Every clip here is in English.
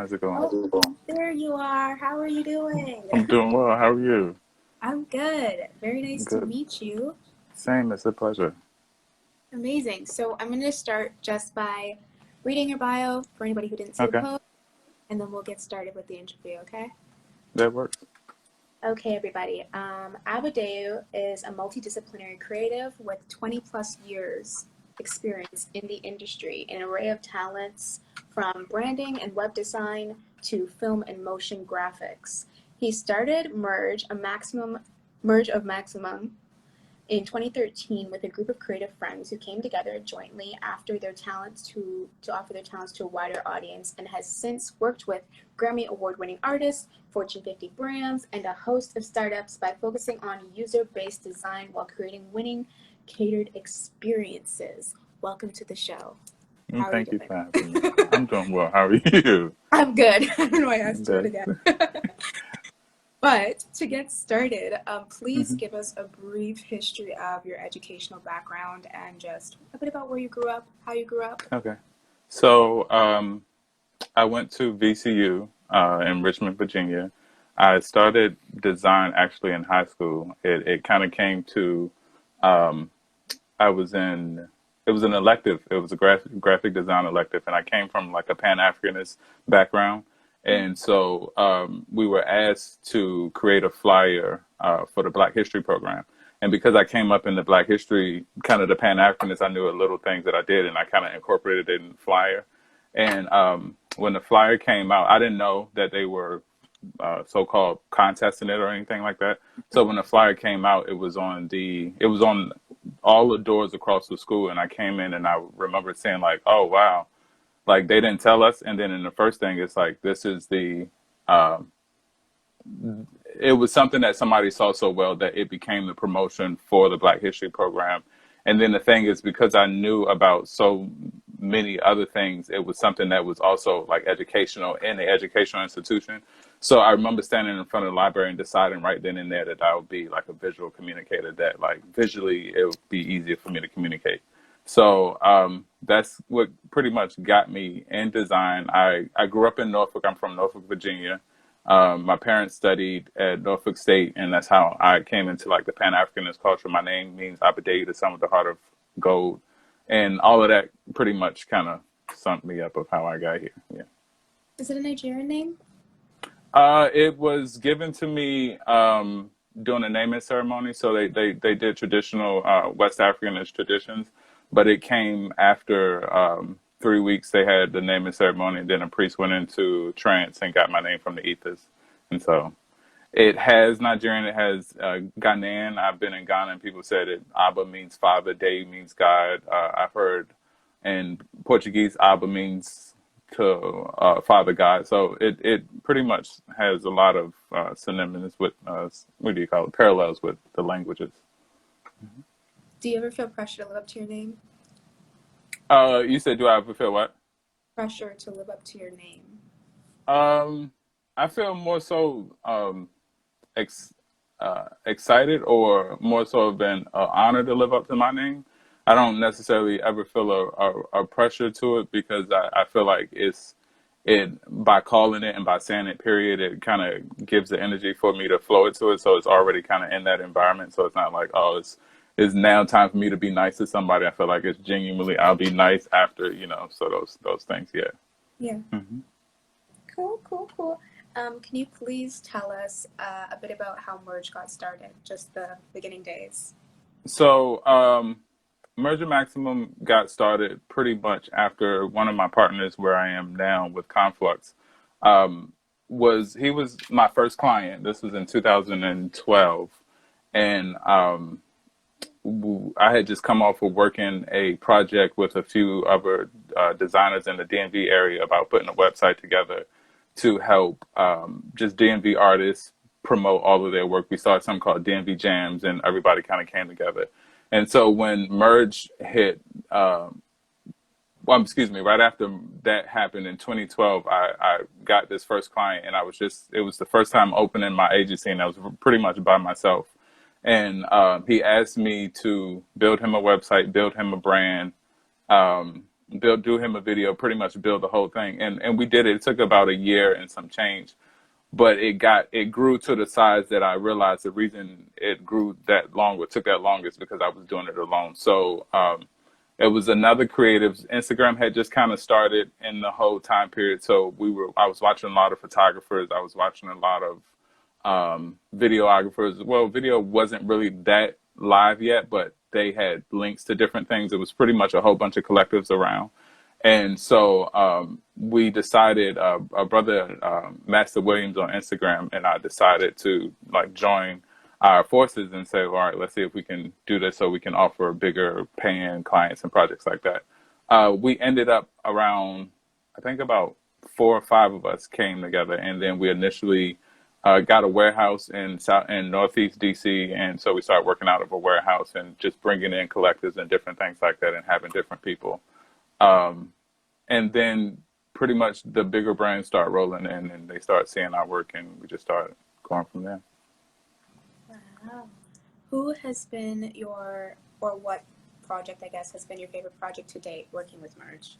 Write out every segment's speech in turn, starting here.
How's it going? Oh, there you are. How are you doing? I'm doing well. How are you? I'm good. Very nice to Good. meet you. Same. It's a pleasure. Amazing. So I'm going to start just by reading your bio for anybody who didn't see the Okay. post, and then we'll get started with the interview, okay? That works. Okay, everybody. Abadeu is a multidisciplinary creative with 20 plus years experience in the industry, an array of talents from branding and web design to film and motion graphics. He started Merge of Maximum in 2013 with a group of creative friends who came together jointly after their talents to offer their talents to a wider audience, and has since worked with Grammy award-winning artists, Fortune 50 brands, and a host of startups by focusing on user-based design while creating winning catered experiences. Welcome to the show. How are you Thank you for having me. doing? I'm doing well. How are you? I'm good. I don't know why I asked you it That's, again. But to get started, please hmm give us a brief history of your educational background and just a bit about where you grew up, how you grew up. Okay. So, I went to VCU in Richmond, Virginia. I started design actually in high school. It kind of came to um, I was in it was an elective. It was a graphic design elective, and I came from like a Pan Africanist background, Mm. and so we were asked to create a flyer for the Black History program. And because I came up in the Black History, kind of the Pan Africanist, I knew a little things that I did, and I kind of incorporated it in the flyer. And when the flyer came out, I didn't know that they were so-called contesting it or anything like that. So when the flyer came out, it was on all the doors across the school, and I came in and I remember saying like, "Oh wow!" Like they didn't tell us. And then in the first thing, it's like this is the um, it was something that somebody saw so well that it became the promotion for the Black History program. And then the thing is, because I knew about so many other things, it was something that was also like educational in the educational institution. So I remember standing in front of the library and deciding right then and there that I would be like a visual communicator, that like visually it would be easier for me to communicate. So that's what pretty much got me in design. I grew up in Norfolk. I'm from Norfolk, Virginia. My parents studied at Norfolk State, and that's how I came into like the Pan Africanist culture. My name means Abadeu, the son of the heart of gold, and all of that pretty much kind of summed me up of how I got here. Yeah. Is it a Nigerian name? It was given to me during a naming ceremony. So they did traditional West Africanist traditions, but it came after 3 weeks. They had the naming ceremony, and then a priest went into trance and got my name from the ethers. And so it has Nigerian, it has Ghanaian. I've been in Ghana, and people said it. Abba means father, Day means God. I've heard in Portuguese, Abba means to Father God. So it pretty much has a lot of synonyms with, what do you call it, parallels with the languages. Do you ever feel pressure to live up to your name? You said, do I ever feel what? Pressure to live up to your name. Um, I feel more so ex excited, or more so have been honored to live up to my name. I don't necessarily ever feel a pressure to it, because I feel like it by calling it and by saying it, period, it kind of gives the energy for me to flow into it. So it's already kind of in that environment. So it's not like, oh, it's now time for me to be nice to somebody. I feel like it's genuinely I'll be nice after, so those things, yeah. Yeah. hmm Cool, cool, cool. Can you please tell us a bit about how Merge got started, just the beginning days? So Merger Maximum got started pretty much after one of my partners, where I am now with Conflux, um, he was my first client. This was in 2012, and I had just come off of working a project with a few other designers in the DMV area about putting a website together to help just DMV artists promote all of their work. We started something called DMV Jams, and everybody kind of came together. And so when Merge hit, well, excuse me, right after that happened in 2012, I got this first client, and it was the first time opening my agency, and I was pretty much by myself. And he asked me to build him a website, build him a brand, do him a video, pretty much build the whole thing. And we did it. It took about a year and some change, but it grew to the size that I realized the reason it grew that long, it took that long, is because I was doing it alone. So it was another creative. Instagram had just kind of started in the whole time period. So I was watching a lot of photographers. I was watching a lot of videographers. Well, video wasn't really that live yet, but they had links to different things. It was pretty much a whole bunch of collectives around. And so we decided, our brother, Master Williams on Instagram, and I decided to like join our forces and say, all right, let's see if we can do this so we can offer bigger paying clients and projects like that. We ended up around, I think about 4 or 5 of us came together, and then we initially got a warehouse in Northeast DC, and so we started working out of a warehouse and just bringing in collectives and different things like that, and having different people. And then pretty much the bigger brands start rolling in, and they start seeing our work, and we just started going from there. Wow. Who has been or what project, I guess, has been your favorite project to date working with Merge?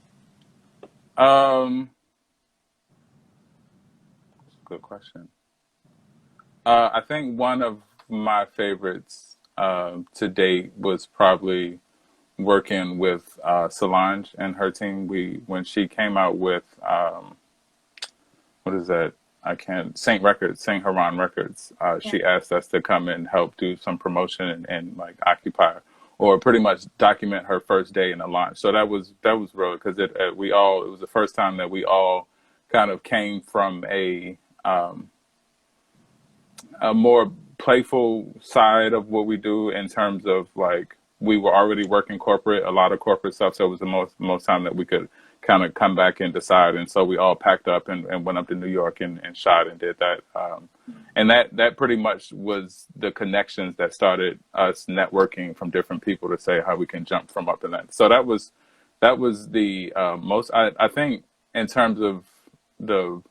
Good question. I think one of my favorites to date was probably working with Solange and her team. When she came out with what is that? Saint Records, Saint Haran Records. Yeah. She asked us to come and help do some promotion and like occupy or pretty much document her first day in the launch. So that was real, because it was the first time that we all kind of came from a more playful side of what we do, in terms of like, we were already working a lot of corporate stuff. So it was the most time that we could kind of come back and decide. And so we all packed up and went up to New York and shot and did that. And that pretty much was the connections that started us networking from different people to say how we can jump from up to that. So that was the most, I think, in terms of the,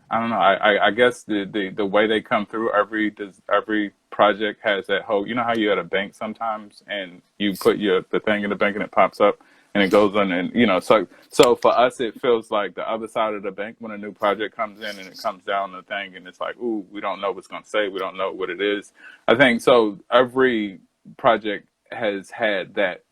I don't know. I guess the way they come through, every project has that whole, you know how you at a bank sometimes and you put the thing in the bank and it pops up and it goes on, and so for us it feels like the other side of the bank when a new project comes in and it comes down the thing and it's like, ooh, we don't know what's going to say, we don't know what it is. I think so every project has had that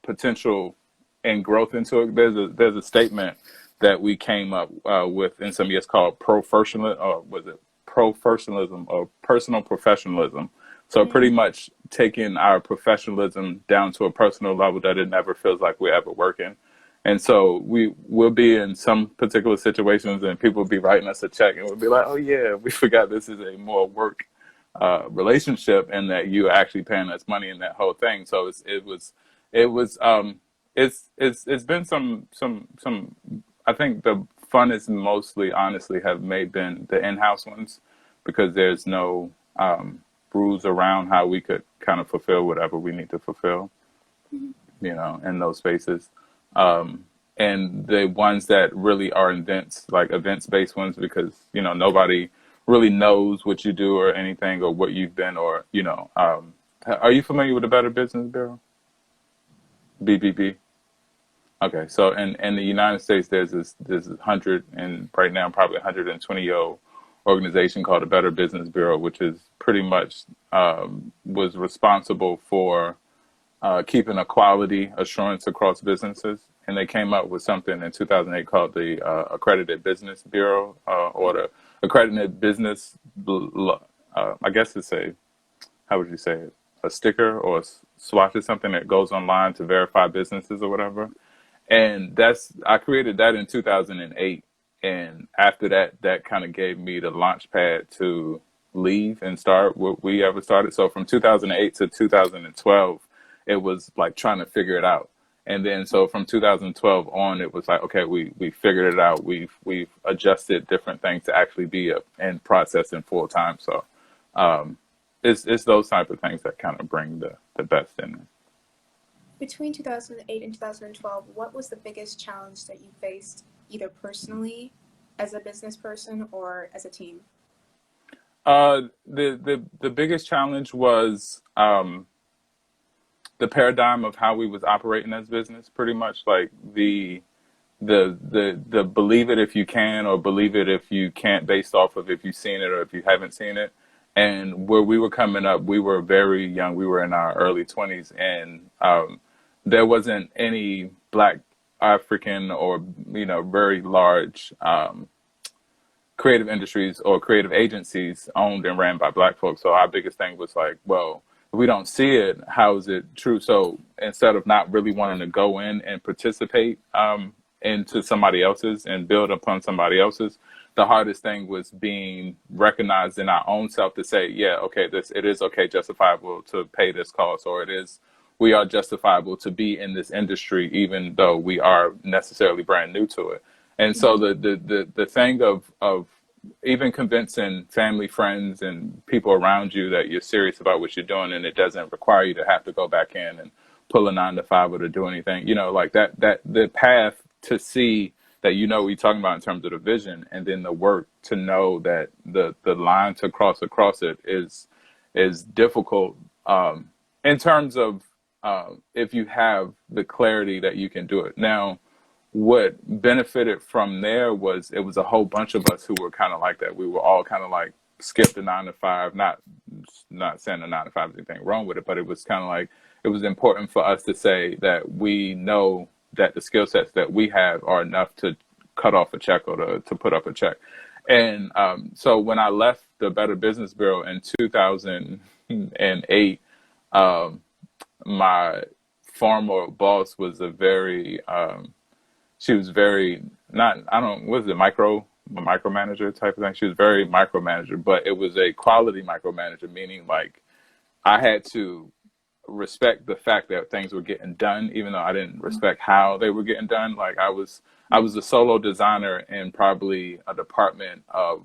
potential and growth into it. There's a statement that we came up with in some years called professionalism, or was it professionalism or personal professionalism? So pretty much taking our professionalism down to a personal level that it never feels like we're ever working. And so we'll be in some particular situations and people will be writing us a check and we'll be like, oh yeah, we forgot this is a more work relationship, and that you actually paying us money in that whole thing. So it's been some I think the funnest mostly, honestly, been the in-house ones, because there's no rules around how we could kind of fulfill whatever we need to fulfill, in those spaces. And the ones that really are events-based ones, because, nobody really knows what you do or anything or what you've been, or, are you familiar with the Better Business Bureau? BBB? Okay, so in the United States, there's 100, and right now probably 120-year-old organization called the Better Business Bureau, which is pretty much was responsible for keeping a quality assurance across businesses. And they came up with something in 2008 called the Accredited Business Bureau, or the Accredited Business. I guess it's how would you say it? A sticker or a swatch or something that goes online to verify businesses or whatever. And I created that in 2008. And after that kind of gave me the launch pad to leave and start what we ever started. So from 2008 to 2012, it was like trying to figure it out. And then so from 2012 on, it was like, okay, we figured it out. We've adjusted different things to actually be in process in full time. So it's those type of things that kind of bring the best in it. Between 2008 and 2012, what was the biggest challenge that you faced, either personally as a business person or as a team? The biggest challenge was the paradigm of how we was operating as business, pretty much like the believe it if you can or believe it if you can't, based off of if you've seen it or if you haven't seen it. And where we were coming up, we were very young. We were in our early 20s, and there wasn't any Black, African, or very large creative industries or creative agencies owned and ran by Black folks. So our biggest thing was like, well, if we don't see it, how is it true? So instead of not really wanting to go in and participate into somebody else's and build upon somebody else's, the hardest thing was being recognized in our own self to say, yeah, okay, it is okay, justifiable to pay this cost, or we are justifiable to be in this industry, even though we are necessarily brand new to it. And so the thing of even convincing family, friends, and people around you that you're serious about what you're doing, and it doesn't require you to have to go back in and pull a 9 to 5 or to do anything, like that the path to see that what you're talking about in terms of the vision, and then the work to know that the line to cross across it is difficult in terms of if you have the clarity that you can do it. Now, what benefited from there was it was a whole bunch of us who were kind of like that. We were all kind of like skip the 9 to 5, not saying the 9 to 5 is anything wrong with it, but it was kind of like it was important for us to say that we know that the skill sets that we have are enough to cut off a check or to put up a check. And so when I left the Better Business Bureau in 2008, my former boss was she was very micromanager type of thing. She was very micromanager, but it was a quality micromanager, meaning like I had to respect the fact that things were getting done, even though I didn't respect how they were getting done. Like I was a solo designer in probably a department of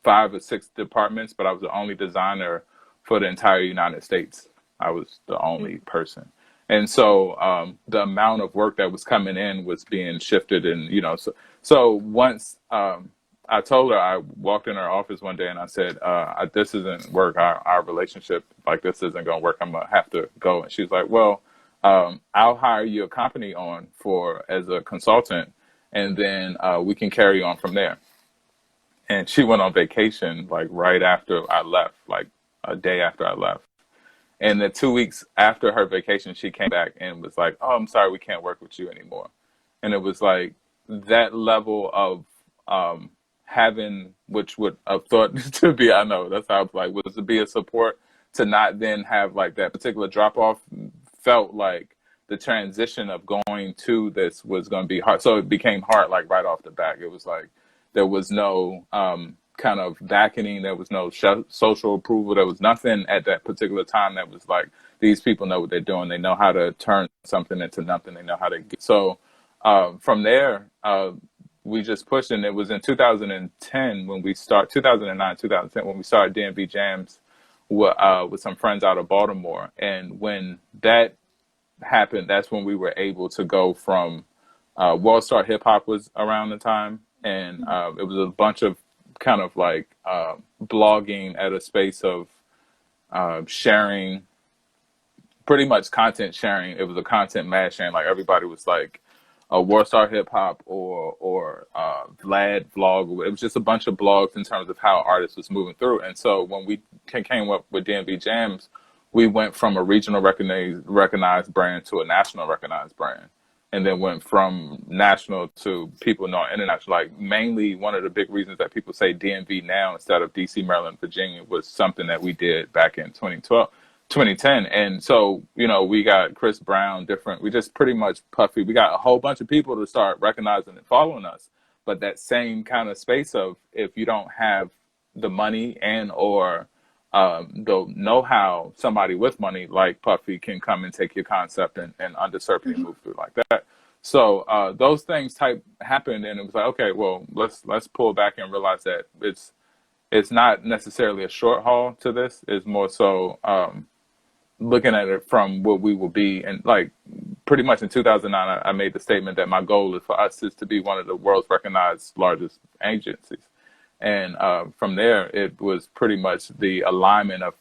5 or 6 departments, but I was the only designer for the entire United States. I was the only person. And so the amount of work that was coming in was being shifted. And, so once I told her, I walked in her office one day and I said, this isn't work. Our relationship, like this isn't going to work. I'm going to have to go. And she's like, well, I'll hire you a company as a consultant, and then we can carry on from there. And she went on vacation like right after I left, like a day after I left. And then 2 weeks after her vacation, she came back and was like, oh, I'm sorry, we can't work with you anymore. And it was like that level of having, which would have thought to be, I know, that's how like was to be a support, to not then have like that particular drop off, felt like the transition of going to this was going to be hard. So it became hard like right off the bat. It was like there was no kind of beckoning. There was no social approval. There was nothing at that particular time that was like, these people know what they're doing. They know how to turn something into nothing. They know how to get. So from there, we just pushed. And it was in 2010 when we started, 2009, 2010, when we started D&B Jams with some friends out of Baltimore. And when that happened, that's when we were able to go from World Star Hip Hop was around the time. And it was a bunch of kind of like blogging at a space of sharing, pretty much content sharing. It was a content mass sharing. Like everybody was like a World Star Hip Hop or Vlad vlog. It was just a bunch of blogs in terms of how artists was moving through. And so when we came up with D&B Jams, we went from a regional recognized brand to a national recognized brand. And then went from national to people know international. Like mainly one of the big reasons that people say DMV now instead of DC, Maryland, Virginia was something that we did back in 2010. And so, we got Chris Brown, we just pretty much Puffy. We got a whole bunch of people to start recognizing and following us. But that same kind of space of if you don't have the money and or the know-how, somebody with money like Puffy can come and take your concept and underservingly move through like that. So those things happened, and it was like, okay, well, let's pull back and realize that it's not necessarily a short haul to this. It's more so looking at it from what we will be. And like pretty much in 2009, I made the statement that my goal is for us is to be one of the world's recognized largest agencies. And from there, it was pretty much the alignment of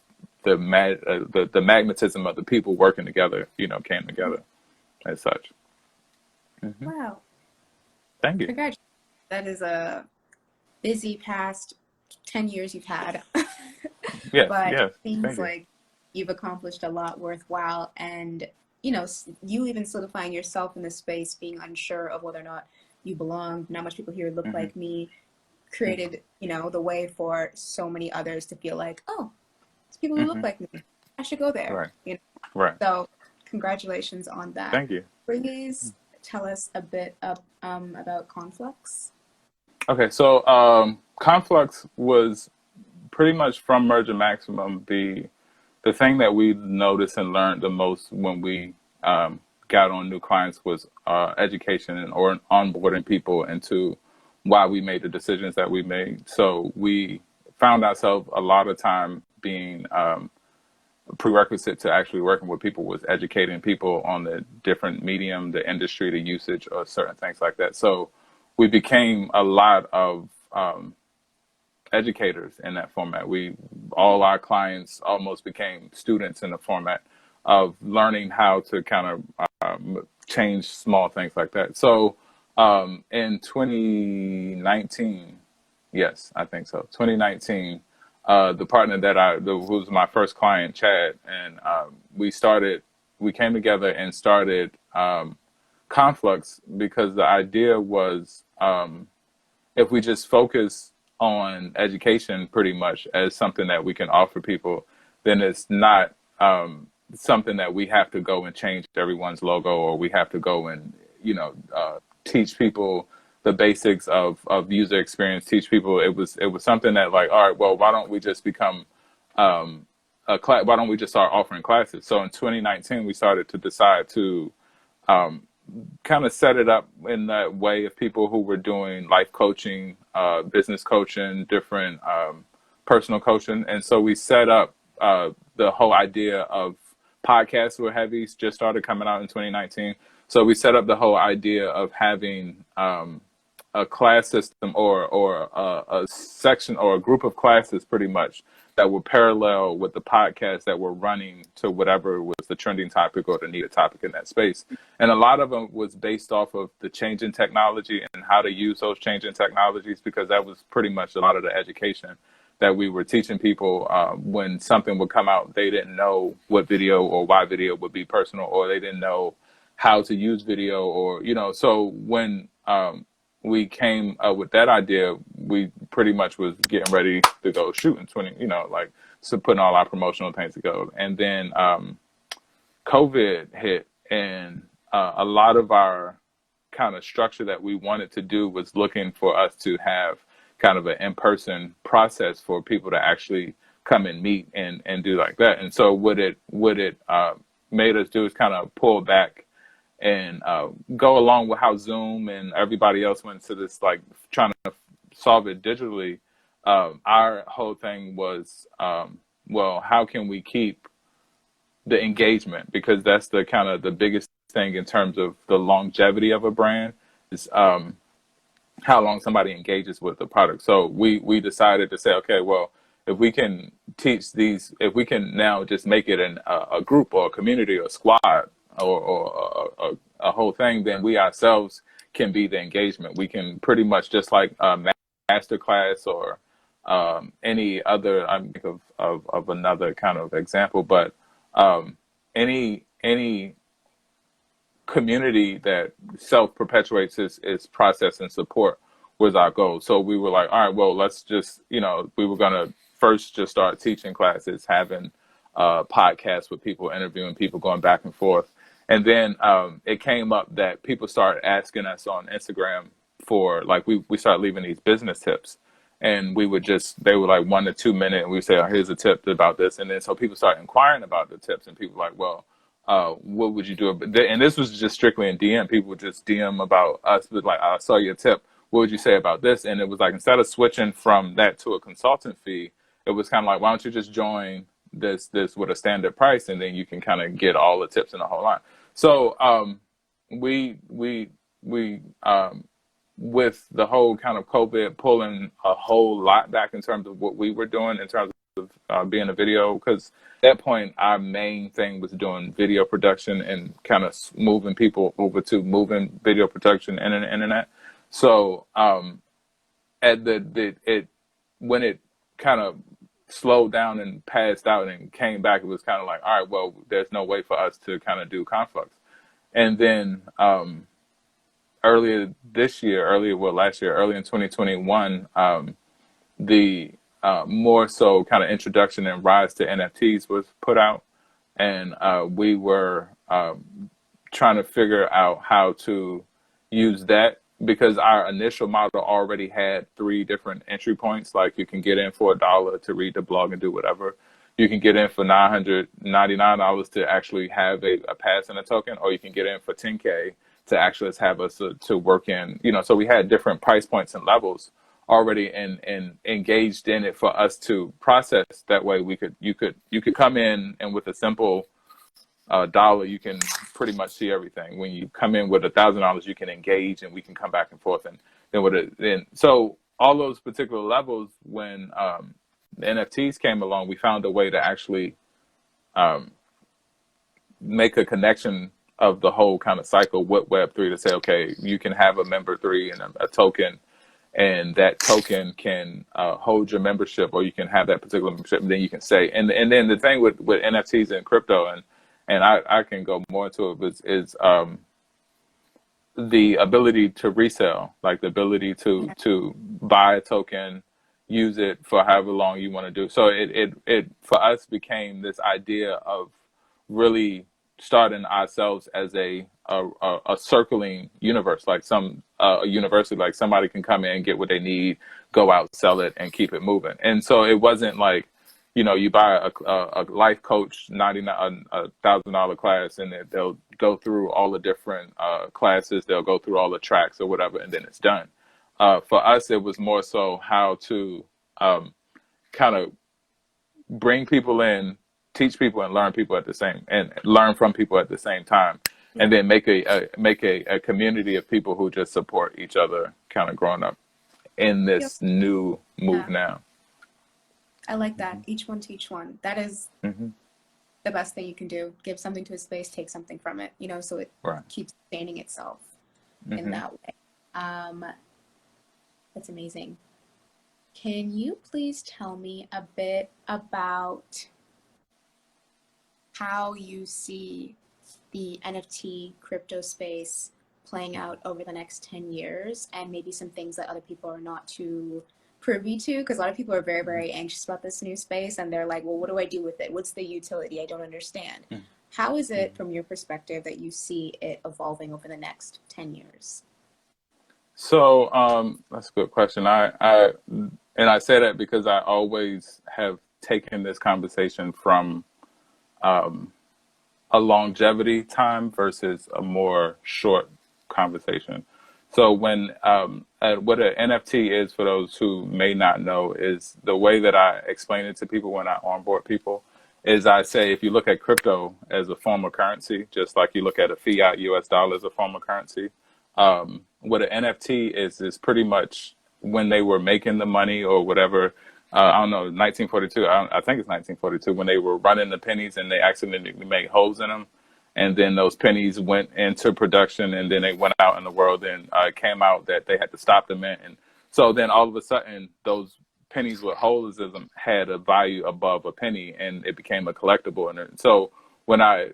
the magnetism of the people working together, came together as such. Hmm. Wow. Thank you. Congratulations. That is a busy past 10 years you've had. Yes, But it yes. seems Thank you. like you've accomplished a lot worthwhile. And, you even solidifying yourself in this space, being unsure of whether or not you belong, not much people here look Hmm. like me, created, the way for so many others to feel like, oh, it's people who look Hmm. like me. I should go there. Right. Right. So congratulations on that. Thank you. Please tell us a bit about Conflux. Okay, so Conflux was pretty much from Merger Maximum. The thing that we noticed and learned the most when we got on new clients was education and or onboarding people into why we made the decisions that we made. So we found ourselves a lot of time being prerequisite to actually working with people was educating people on the different medium, the industry, the usage, or certain things like that. So we became a lot of educators in that format. All our clients almost became students in the format of learning how to kind of change small things like that. So in 2019, yes, I think so. 2019, the partner who was my first client, Chad, and we came together and started Conflux because the idea was if we just focus on education pretty much as something that we can offer people, then it's not something that we have to go and change everyone's logo, or we have to go and teach people the basics of user experience. Teach people it was something that, like, all right, well, why don't we just become a class? Why don't we just start offering classes? So in 2019, we started to decide to kind of set it up in that way of people who were doing life coaching, business coaching, different personal coaching. And so we set up the whole idea of podcasts were heavy, just started coming out in 2019. So we set up the whole idea of having a class system or a section or a group of classes pretty much that were parallel with the podcast that were running to whatever was the trending topic or the needed topic in that space. And a lot of them was based off of the change in technology and how to use those changing technologies, because that was pretty much a lot of the education that we were teaching people. When something would come out, they didn't know what video or why video would be personal, or they didn't know how to use video, or, so when we came up with that idea, we pretty much was getting ready to go shoot in 20, so putting all our promotional things to go. And then COVID hit, and a lot of our kind of structure that we wanted to do was looking for us to have kind of an in-person process for people to actually come and meet and do like that. And so what it made us do is kind of pull back and go along with how Zoom and everybody else went to this, like, trying to solve it digitally. Our whole thing was, well, how can we keep the engagement? Because that's the kind of the biggest thing in terms of the longevity of a brand is how long somebody engages with the product. So we decided to say, okay, well, if we can teach these, if we can now just make it a group or a community or a squad or a whole thing, then we ourselves can be the engagement. We can pretty much, just like a master class or any other, I'm thinking of another kind of example, but any community that self-perpetuates its process and support was our goal. So we were like, all right, well, let's just, we were going to first just start teaching classes, having podcasts with people, interviewing people, going back and forth. And then it came up that people started asking us on Instagram for, like, we started leaving these business tips. And they were like 1 to 2 minute, and we say, oh, here's a tip about this. And then so people started inquiring about the tips, and people were like, well, what would you do? And this was just strictly in DM. People would just DM about us, but like, I saw your tip. What would you say about this? And it was like, instead of switching from that to a consultant fee, it was kind of like, why don't you just join this with a standard price, and then you can kind of get all the tips in the whole line. So we with the whole kind of COVID pulling a whole lot back in terms of what we were doing in terms being a video, because at that point our main thing was doing video production and kind of moving people over to moving video production and the internet. So at it when it kind of slowed down and passed out and came back, it was kind of like, all right, well, there's no way for us to kind of do Conflux. And then last year, early in 2021, the more so kind of introduction and rise to NFTs was put out, and we were trying to figure out how to use that, because our initial model already had 3 different entry points. Like, you can get in for $1 to read the blog and do whatever. You can get in for $999 to actually have a pass and a token, or you can get in for $10K to actually have us to work in. So we had different price points and levels already and engaged in it for us to process. That way you could come in, and with a simple dollar, you can pretty much see everything. When you come in with $1,000, you can engage, and we can come back and forth. And then so all those particular levels, when the NFTs came along, we found a way to actually make a connection of the whole kind of cycle with Web3, to say, okay, you can have a member 3 and a token, and that token can hold your membership, or you can have that particular membership, and then you can say, and then the thing with NFTs and crypto, and I can go more into it, is the ability to resell, like the ability to buy a token, use it for however long you want to do. So it for us became this idea of really starting ourselves as a circling universe, like a university, like somebody can come in, get what they need, go out, sell it, and keep it moving. And so it wasn't like, you buy a life coach $1,000 class, and they'll go through all the different classes, they'll go through all the tracks or whatever, and then it's done. For us, it was more so how to kind of bring people in, teach people, and learn from people at the same time, and then make a community of people who just support each other, kind of growing up in this new move now. I like that. Each one teach one. That is the best thing you can do. Give something to a space, take something from it, so it keeps sustaining itself in that way. That's amazing. Can you please tell me a bit about how you see the NFT crypto space playing out over the next 10 years, and maybe some things that other people are not too privy to? Because a lot of people are very, very anxious about this new space, and they're like, well, what do I do with it? What's the utility? I don't understand. How is it, from your perspective, that you see it evolving over the next 10 years? So that's a good question. I say that because I always have taken this conversation from a longevity time versus a more short conversation. So when what an NFT is, for those who may not know, is the way that I explain it to people when I onboard people, is I say, if you look at crypto as a form of currency, just like you look at a fiat US dollar as a form of currency, what an NFT is pretty much when they were making the money or whatever. I don't know, 1942, I think it's 1942, when they were running the pennies and they accidentally made holes in them. And then those pennies went into production, and then they went out in the world, and it came out that they had to stop the mint. And so then all of a sudden, those pennies with holes in them had a value above a penny, and it became a collectible. And so when I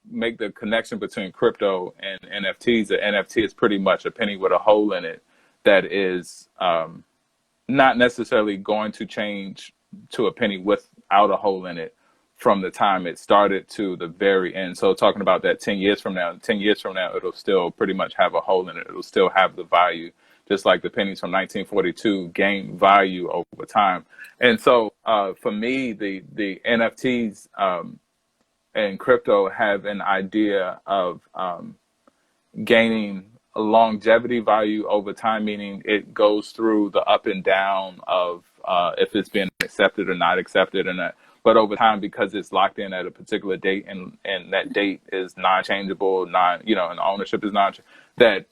make the connection between crypto and NFTs, the NFT is pretty much a penny with a hole in it that is not necessarily going to change to a penny without a hole in it from the time it started to the very end. So talking about that 10 years from now, it'll still pretty much have a hole in it. It'll still have the value, just like the pennies from 1942 gain value over time. And so for me, the NFTs and crypto have an idea of gaining a longevity value over time, meaning it goes through the up and down of if it's been accepted or not accepted, but over time, because it's locked in at a particular date, and that date is non-changeable, and ownership is that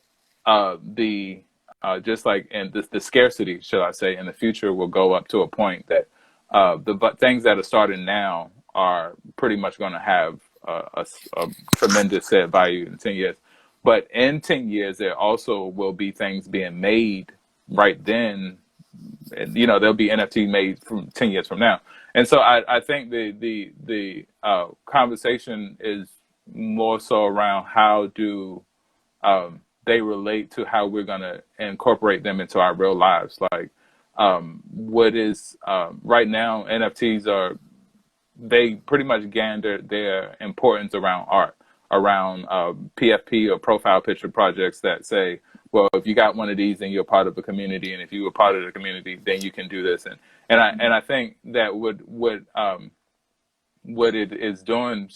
just like in the scarcity, should I say, in the future will go up to a point that the things that are starting now are pretty much going to have a tremendous set value in 10 years. But in 10 years, there also will be things being made right then. You know, there'll be NFT made from 10 years from now. And so I think the conversation is more so around how do they relate to how we're going to incorporate them into our real lives. Like, what is right now, NFTs are, they pretty much gander their importance around art, around PFP or profile picture projects that say, well, if you got one of these, then you're part of the community, and if you were part of the community, then you can do this. And I think that what it is doing,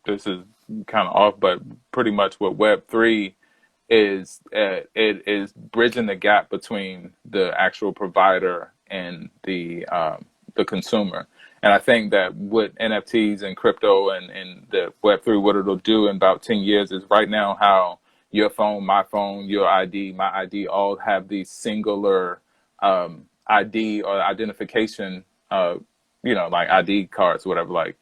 this is kind of off, but pretty much what Web3 is, it is bridging the gap between the actual provider and the consumer. And I think that what NFTs and crypto and the Web3, what it'll do in about 10 years is right now how your phone, my phone, your ID, my ID, all have these singular ID or identification, like ID cards, whatever, like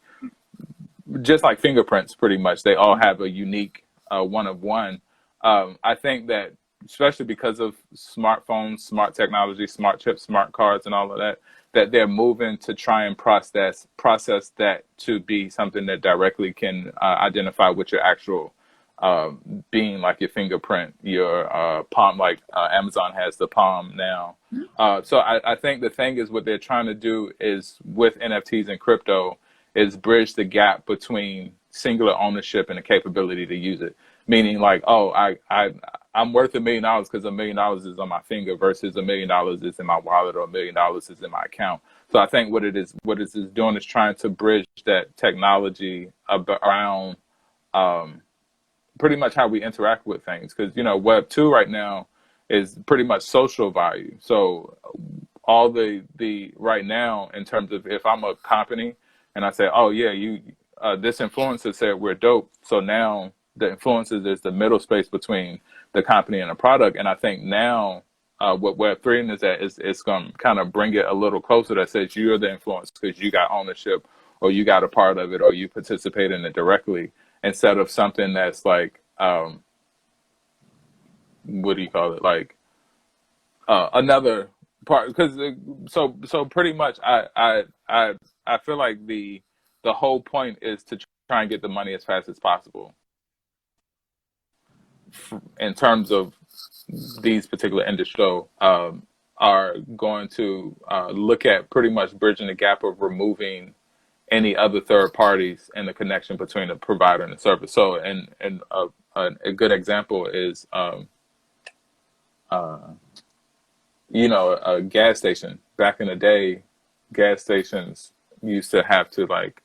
just like fingerprints, pretty much. They all have a unique one of one. I think that especially because of smartphones, smart technology, smart chips, smart cards, and all of that, that they're moving to try and process that to be something that directly can identify what your actual being, like your fingerprint, your palm, like Amazon has the palm now. So I think the thing is what they're trying to do is with NFTs and crypto is bridge the gap between singular ownership and the capability to use it. Meaning like, oh, I'm worth $1 million because $1 million is on my finger versus $1 million is in my wallet or $1 million is in my account. So I think what it is doing is trying to bridge that technology around pretty much how we interact with things. Because, Web 2 right now is pretty much social value. So all the right now, in terms of if I'm a company and I say, oh yeah, this influencer said we're dope. So now the influencers is the middle space between the company and the product. And I think now what Web3 is at is it's going to kind of bring it a little closer that says you're the influence because you got ownership or you got a part of it or you participate in it directly, instead of something that's like, what do you call it? Like another part. Because so pretty much I feel like the whole point is to try and get the money as fast as possible in terms of these particular industries. Are going to look at pretty much bridging the gap of removing any other third parties and the connection between the provider and the service. So, and a good example is, a gas station. Back in the day, gas stations used to have to like,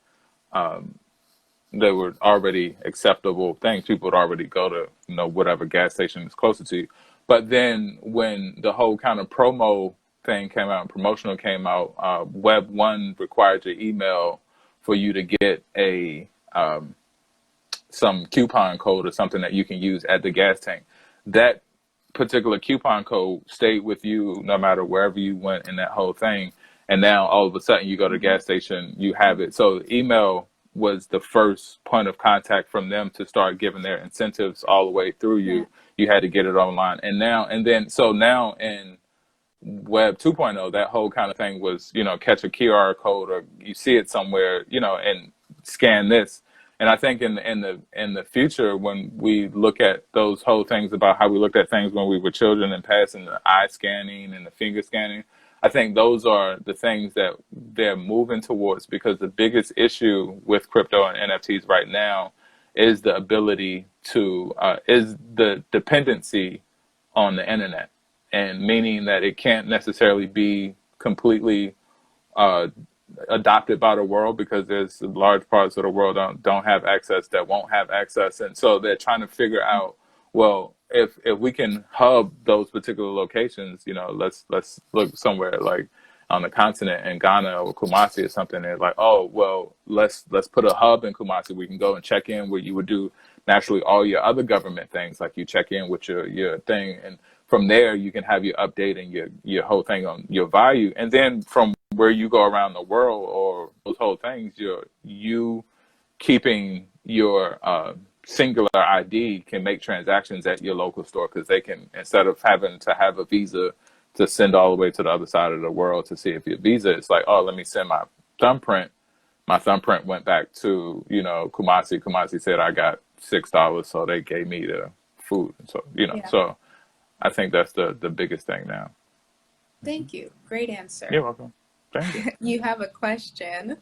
they were already acceptable things. People would already go to, whatever gas station is closer to you. But then when the whole kind of promo thing came out and promotional came out, Web 1 required your email for you to get a some coupon code or something that you can use at the gas tank. That particular coupon code stayed with you no matter wherever you went in that whole thing. And now all of a sudden you go to the gas station, you have it. So email was the first point of contact from them to start giving their incentives all the way through you. Yeah. You had to get it online. And now in Web 2.0, that whole kind of thing was, catch a QR code or you see it somewhere, and scan this. And I think in the future, when we look at those whole things about how we looked at things when we were children and passing the eye scanning and the finger scanning, I think those are the things that they're moving towards, because the biggest issue with crypto and NFTs right now is the ability to, is the dependency on the internet. And meaning that it can't necessarily be completely adopted by the world, because there's large parts of the world don't have access, that won't have access. And so they're trying to figure out, well, if we can hub those particular locations, let's look somewhere like on the continent in Ghana or Kumasi or something. They're like, oh, well, let's put a hub in Kumasi. We can go and check in where you would do naturally all your other government things, like you check in with your thing, and from there you can have your update and your whole thing on your value. And then from where you go around the world or those whole things, you keeping your singular ID can make transactions at your local store, because they can, instead of having to have a visa to send all the way to the other side of the world to see if your visa, it's like, oh, let me send my thumbprint. My thumbprint went back to, Kumasi. Kumasi said I got $6, so they gave me the food. So, Yeah. so I think that's the biggest thing now. Thank you. Great answer. You're welcome. Thank you. You have a question.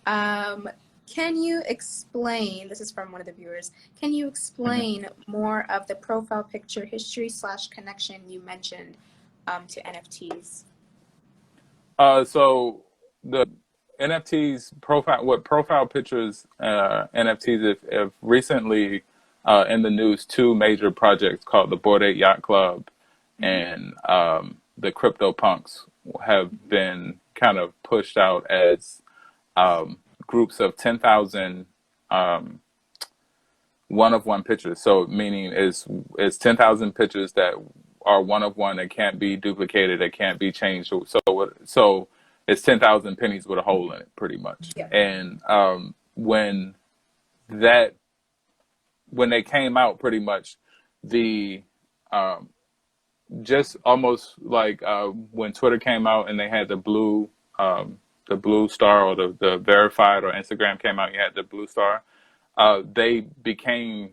Can you explain, this is from one of the viewers, can you explain more of the profile picture history / connection you mentioned to NFTs? So the NFTs profile pictures, NFTs, if recently in the news, two major projects called the Bored Ape Yacht Club and the Crypto Punks have been kind of pushed out as groups of 10,000 one-of-one pictures. So meaning is 10,000 pictures that are one-of-one and can't be duplicated, they can't be changed. So it's 10,000 pennies with a hole in it, pretty much. Yeah. And when they came out, pretty much the just almost like when Twitter came out and they had the blue star, or the verified, or Instagram came out, you had the blue star. They became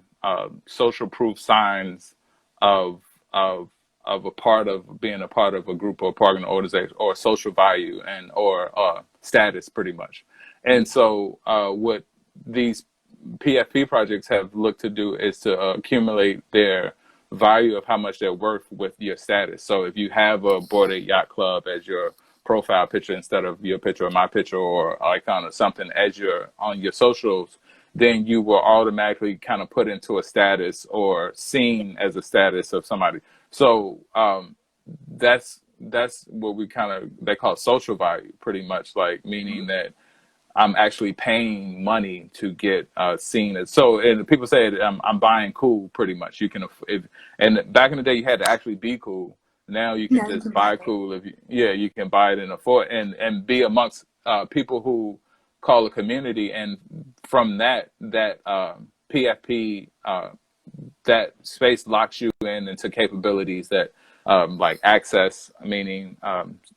social proof signs of a part of being a part of a group or part of an organization, or social value or status, pretty much. And so what these PFP projects have looked to do is to accumulate their value of how much they're worth with your status. So if you have a Bored Ape Yacht Club as your profile picture instead of your picture or my picture or icon or something as on your socials, then you will automatically kind of put into a status or seen as a status of somebody. So that's what they call social value, pretty much, like meaning that I'm actually paying money to get seen as. So, and people say I'm buying cool, pretty much. You can, and back in the day you had to actually be cool. Now you can just buy cool. You can buy it and afford and be amongst people who call a community, and from that PFP that space locks you into capabilities that like access, meaning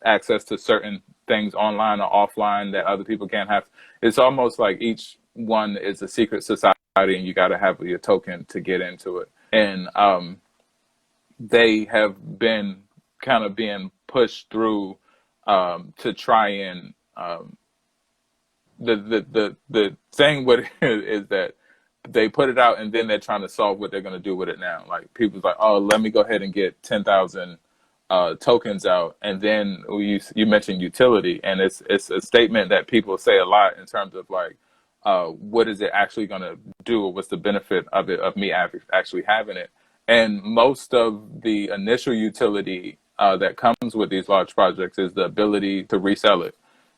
access to certain things online or offline that other people can't have. It's almost like each one is a secret society, and you got to have your token to get into it. And they have been kind of being pushed through to try and the thing with it is that they put it out and then they're trying to solve what they're going to do with it now. Like people's like, oh, let me go ahead and get 10,000 tokens out, and then you mentioned utility, and it's a statement that people say a lot in terms of like, what is it actually going to do, or what's the benefit of me actually having it? And most of the initial utility that comes with these large projects is the ability to resell it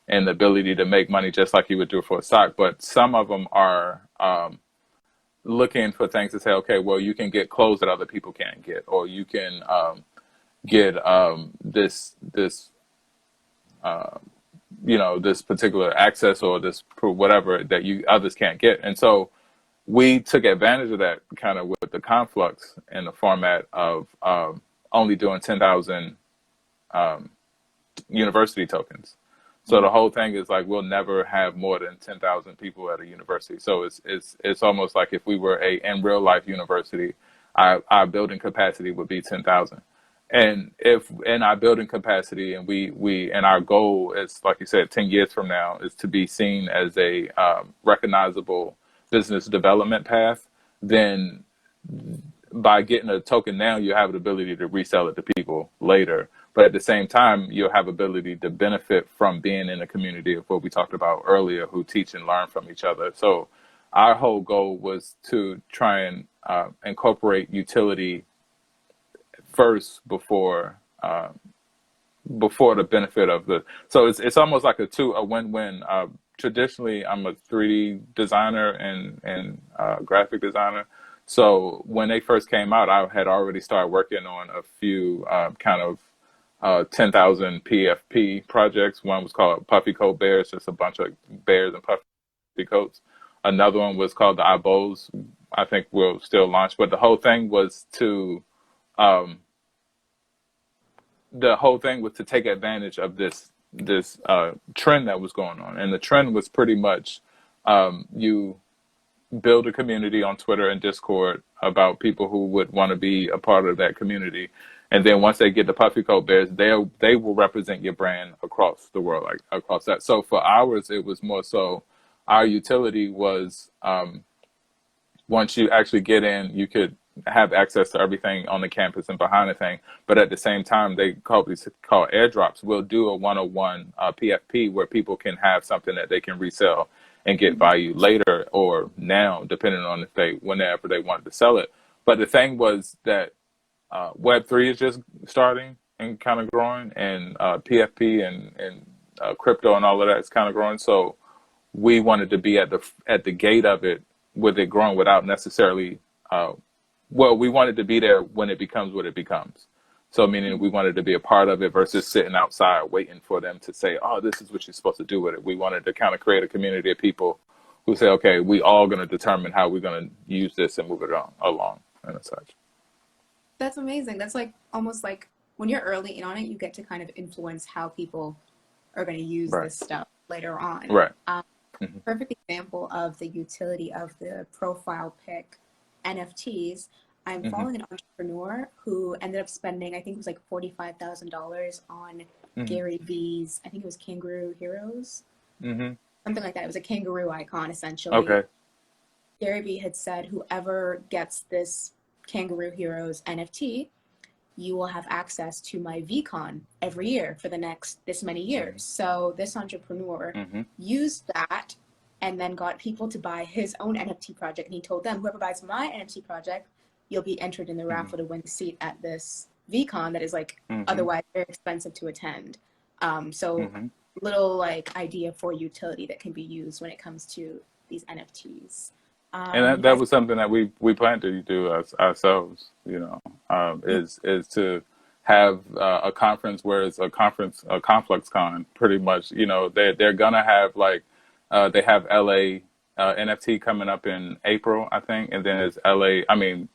and the ability to make money just like you would do for a stock. But some of them are looking for things to say, okay, well, you can get clothes that other people can't get, or you can get this this particular access, or this whatever that others can't get. And so we took advantage of that kind of with the Conflux in the format of only doing 10,000 university tokens. So the whole thing is like, we'll never have more than 10,000 people at a university. So it's almost like if we were in real life university, our building capacity would be 10,000. And if in our building capacity, and and our goal is, like you said, 10 years from now, is to be seen as a recognizable business development path, then by getting a token now, you have the ability to resell it to people later. But at the same time, you'll have ability to benefit from being in a community of what we talked about earlier, who teach and learn from each other. So our whole goal was to try and incorporate utility first before the benefit of the. So it's almost like a win-win. Traditionally, I'm a 3D designer and graphic designer. So when they first came out, I had already started working on a few kind of 10,000 PFP projects. One was called Puffy Coat Bears, just a bunch of bears and puffy coats. Another one was called the Ibos. I think will still launch, but um, the whole thing was to take advantage of this trend that was going on, and the trend was pretty much you build a community on Twitter and Discord about people who would want to be a part of that community. And then once they get the puffy coat bears, they will represent your brand across the world, like across that. So for ours, it was more so our utility was once you actually get in, you could have access to everything on the campus and behind the thing. But at the same time, they call airdrops. We'll do a 101 PFP where people can have something that they can resell and get value later or now, depending on whenever they wanted to sell it. But the thing was that Web3 is just starting and kind of growing, and PFP and crypto and all of that is kind of growing. So we wanted to be at the gate of it with it growing without necessarily, we wanted to be there when it becomes what it becomes. So meaning we wanted to be a part of it versus sitting outside waiting for them to say, oh, this is what you're supposed to do with it. We wanted to kind of create a community of people who say, okay, we all going to determine how we're going to use this and move it along and such. That's amazing. That's like almost like when you're early in on it, you get to kind of influence how people are going to use this stuff later on. Right. Perfect example of the utility of the profile pic NFTs. I'm following an entrepreneur who ended up spending, I think it was like $45,000 on Gary V's, I think it was Kangaroo Heroes, something like that. It was a kangaroo icon, essentially. Okay. Gary Vee had said, whoever gets this Kangaroo Heroes NFT, you will have access to my VCon every year for the next this many years. So this entrepreneur used that and then got people to buy his own NFT project. And he told them, whoever buys my NFT project, you'll be entered in the raffle to win a seat at this VCon that is like otherwise very expensive to attend. Little like idea for utility that can be used when it comes to these NFTs. And that was something that we plan to do ourselves, is to have a conference where it's a Conflux con, pretty much. They're gonna have like they have LA NFT coming up in April, I think, and then it's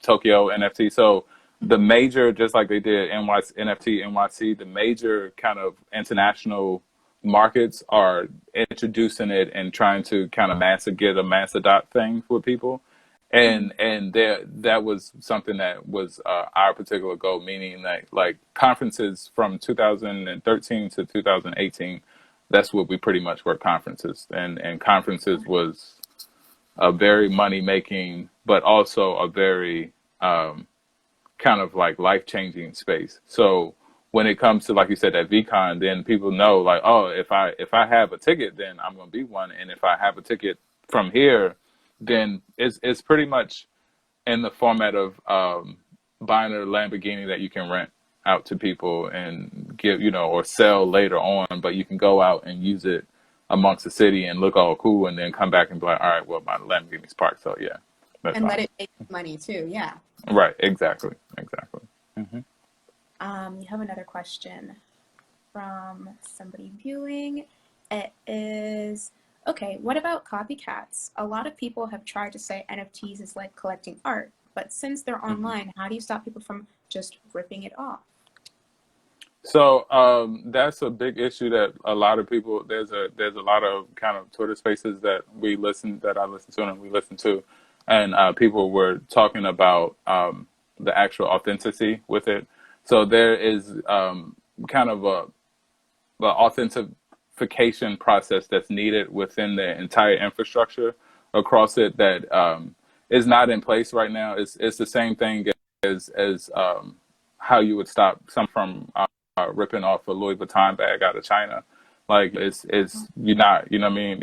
Tokyo NFT. So the major, just like they did NFT NYC, the major kind of international markets are introducing it and trying to kind of get a mass adopt thing for people. And that was something that was our particular goal, meaning that like conferences from 2013 to 2018, that's what we pretty much were, conferences. And conferences was a very money making, but also a very kind of like life-changing space. So when it comes to, like you said, that VCon, then people know like, oh, if I have a ticket, then I'm going to be one. And if I have a ticket from here, then it's pretty much in the format of buying a Lamborghini that you can rent out to people and give, or sell later on, but you can go out and use it amongst the city and look all cool and then come back and be like, all right, well, my Lamborghini's parked. So yeah. And fine. Let it make money too. Yeah. Right. Exactly. You have another question from somebody viewing. It is, okay, what about copycats? A lot of people have tried to say NFTs is like collecting art, but since they're online, how do you stop people from just ripping it off? So that's a big issue that a lot of people, there's a lot of kind of Twitter spaces that I listen to and we listen to, and people were talking about the actual authenticity with it. So there is kind of a authentication process that's needed within the entire infrastructure across it that is not in place right now. It's the same thing as how you would stop some from ripping off a Louis Vuitton bag out of China. Like you're not, you know what I mean?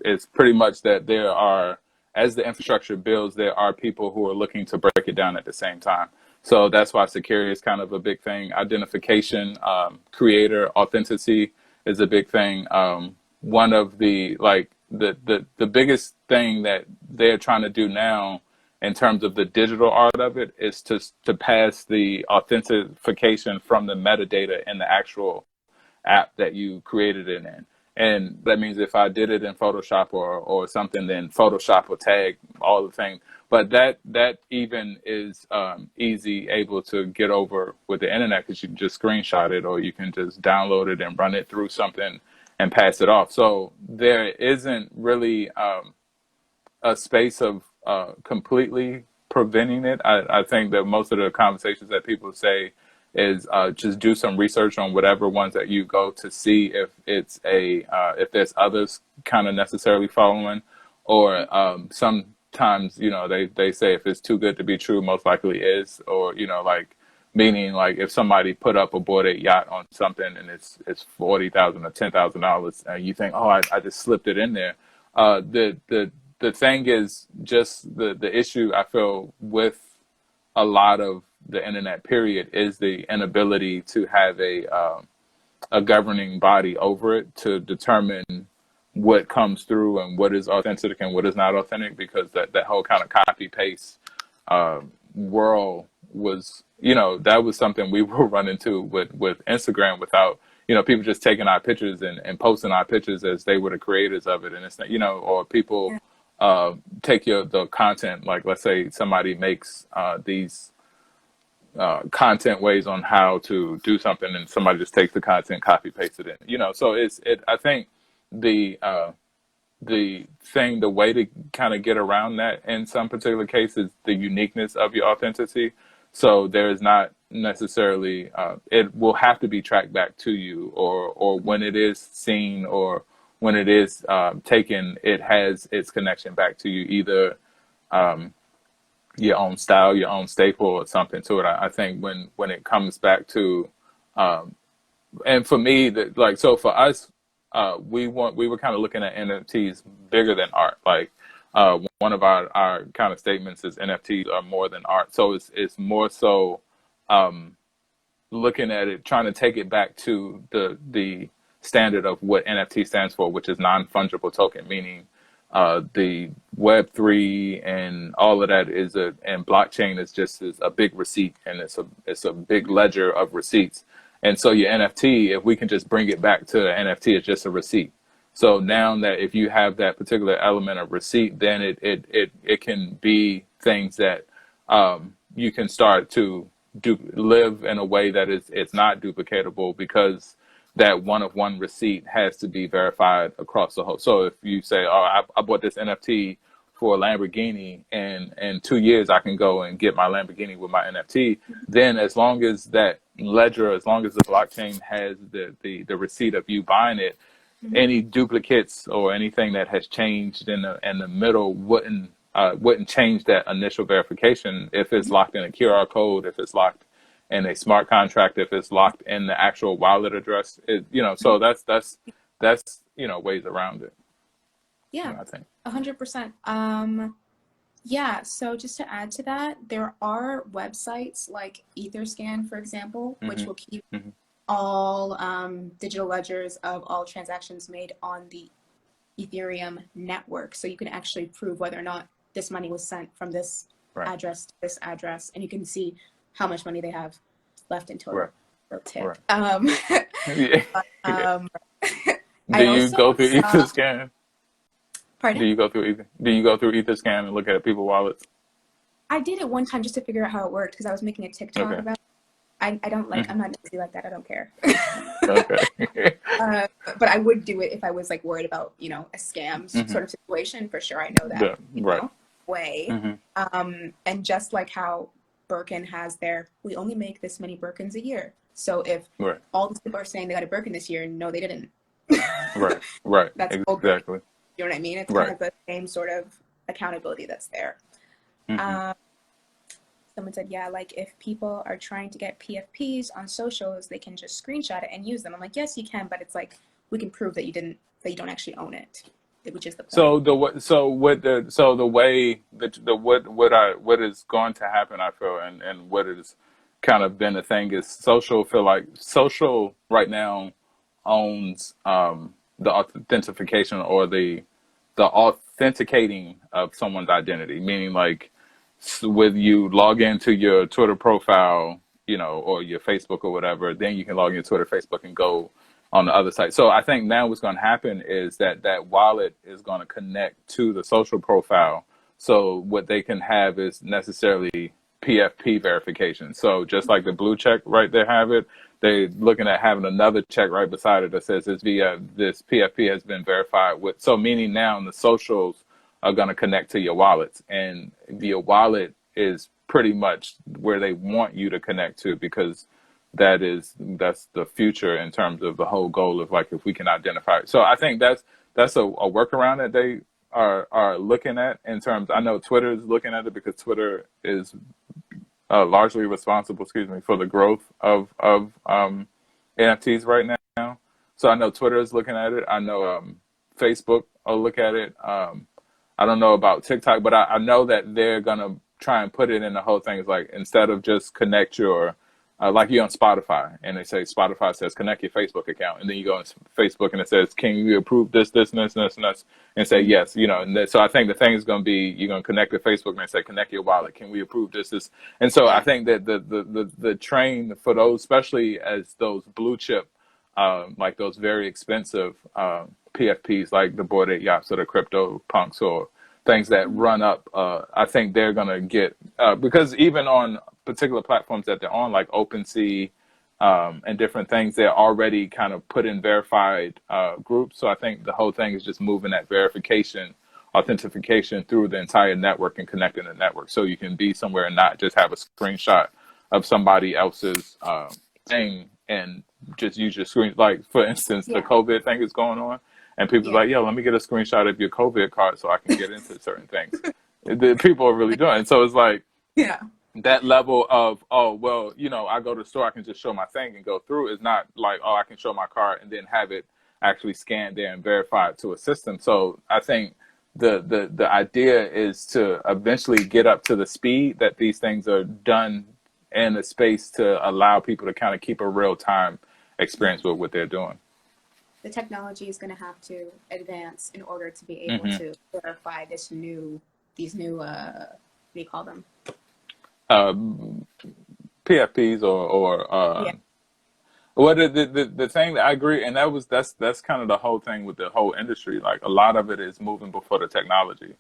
It's pretty much that there are, as the infrastructure builds, there are people who are looking to break it down at the same time. So that's why security is kind of a big thing. Identification, creator authenticity is a big thing. One of the biggest thing that they're trying to do now in terms of the digital art of it is to pass the authentication from the metadata in the actual app that you created it in. And that means if I did it in Photoshop or something, then Photoshop will tag all the things. But that even is easy able to get over with the internet, because you can just screenshot it, or you can just download it and run it through something and pass it off. So there isn't really a space of completely preventing it. I think that most of the conversations that people say is just do some research on whatever ones that you go to see if it's if there's others kind of necessarily following, or sometimes, you know, they say if it's too good to be true, most likely is, or, you know, like, meaning like if somebody put up a Bored Ape yacht on something and it's $40,000 or $10,000, and you think, oh, I just slipped it in there. The thing is just the issue I feel with a lot of the internet period is the inability to have a governing body over it to determine what comes through and what is authentic and what is not authentic, because that whole kind of copy paste world was, you know, that was something we were running into with Instagram, without, you know, people just taking our pictures and posting our pictures as they were the creators of it. And it's not, you know, or people take the content, like let's say somebody makes these content ways on how to do something, and somebody just takes the content, copy paste it in, you know. So I think the way to kind of get around that in some particular cases, the uniqueness of your authenticity. So there is not necessarily it will have to be tracked back to you, or when it is seen, or when it is taken, it has its connection back to you, either your own style, your own staple, or something to it. I think when it comes back to, and for me, like, so for us, we were kind of looking at NFTs bigger than art. Like one of our kind of statements is NFTs are more than art. So it's more so looking at it, trying to take it back to the standard of what NFT stands for, which is non-fungible token, meaning the Web3 and all of that and blockchain is a big receipt, and it's a big ledger of receipts. And so your NFT, if we can just bring it back to the NFT, it's just a receipt. So now that if you have that particular element of receipt, then it can be things that you can start to live in a way that it's not duplicatable, because that one receipt has to be verified across the whole. So if you say, oh, I bought this NFT for a Lamborghini, and in 2 years I can go and get my Lamborghini with my NFT, then as long as that ledger, as long as the blockchain has the receipt of you buying it, any duplicates or anything that has changed in the middle wouldn't change that initial verification, if it's locked in a QR code, if it's locked in a smart contract, if it's locked in the actual wallet address. You know, so that's you know, ways around it. Yeah, you know, I think 100%. Yeah, so just to add to that, there are websites like Etherscan, for example, which will keep all digital ledgers of all transactions made on the Ethereum network. So you can actually prove whether or not this money was sent from this address to this address, and you can see how much money they have left in total. Tip. Yeah. Do you go through Etherscan? Pardon? Do you go through Etherscan and look at people's wallets? I did it one time just to figure out how it worked, because I was making a TikTok about it. I don't like, I'm not nosy like that. I don't care. Okay. But I would do it if I was like worried about, you know, a scam sort of situation, for sure. I know that way. And just like how Birkin has we only make this many Birkins a year. So if all these people are saying they got a Birkin this year, no, they didn't. Right. That's exactly. You know what I mean? It's kind of the same sort of accountability that's there. Someone said, yeah, like if people are trying to get PFPs on socials, they can just screenshot it and use them. I'm like, yes, you can, but it's like, we can prove that you don't actually own it, which is the point. What is going to happen, I feel, and what has kind of been a thing is social right now owns the authentication or the authenticating of someone's identity, meaning like with you log into your Twitter profile, or your Facebook or whatever, then you can log into Twitter, Facebook, and go on the other side. So I think now what's going to happen is that wallet is going to connect to the social profile. So what they can have is necessarily PFP verification. So just like the blue check right there have it, they're looking at having another check right beside it that says this PFP has been verified with. So meaning now the socials are going to connect to your wallets, and your wallet is pretty much where they want you to connect to, because that's the future in terms of the whole goal of, like, if we can identify it. So I think that's a workaround that they are looking at in terms. I know Twitter is looking at it because Twitter is largely responsible, for the growth of NFTs right now. So I know Twitter is looking at it. I know Facebook will look at it. I don't know about TikTok, but I know that they're gonna try and put it in the whole thing. Is like, instead of just connect your like you're on Spotify, and they say Spotify says connect your Facebook account, and then you go on Facebook and it says, can you approve this, this, and this, and this, and this, and say yes, And so I think the thing is going to be, you're going to connect to Facebook and they say connect your wallet. Can we approve this, this? And so I think that the train for those, especially as those blue chip, like those very expensive PFPs, like the Bored Ape Yachts or the Crypto Punks or things that run up, I think they're going to get, because even on particular platforms that they're on, like OpenSea and different things, they're already kind of put in verified groups. So I think the whole thing is just moving that verification, authentication through the entire network and connecting the network. So you can be somewhere and not just have a screenshot of somebody else's thing and just use your screen. Like, for instance, the COVID thing is going on, and people are like, yo, let me get a screenshot of your COVID card so I can get into certain things. The people are really doing it. So it's like, that level of, oh, well, I go to the store, I can just show my thing and go through, is not like, oh, I can show my card and then have it actually scanned there and verified to a system. So I think the idea is to eventually get up to the speed that these things are done in a space to allow people to kind of keep a real time experience with what they're doing. The technology is going to have to advance in order to be able to verify these new what do you call them? PFPs or well, the thing that I agree, and that's kind of the whole thing with the whole industry. Like, a lot of it is moving before the technology,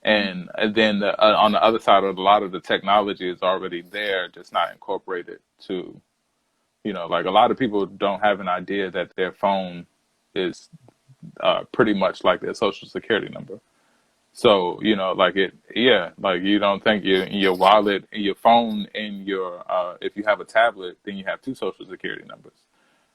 and then on the other side of a lot of the technology is already there, just not incorporated to, like, a lot of people don't have an idea that their phone is pretty much like their social security number. So, like like, you don't think your wallet, your phone, and your, if you have a tablet, then you have two social security numbers.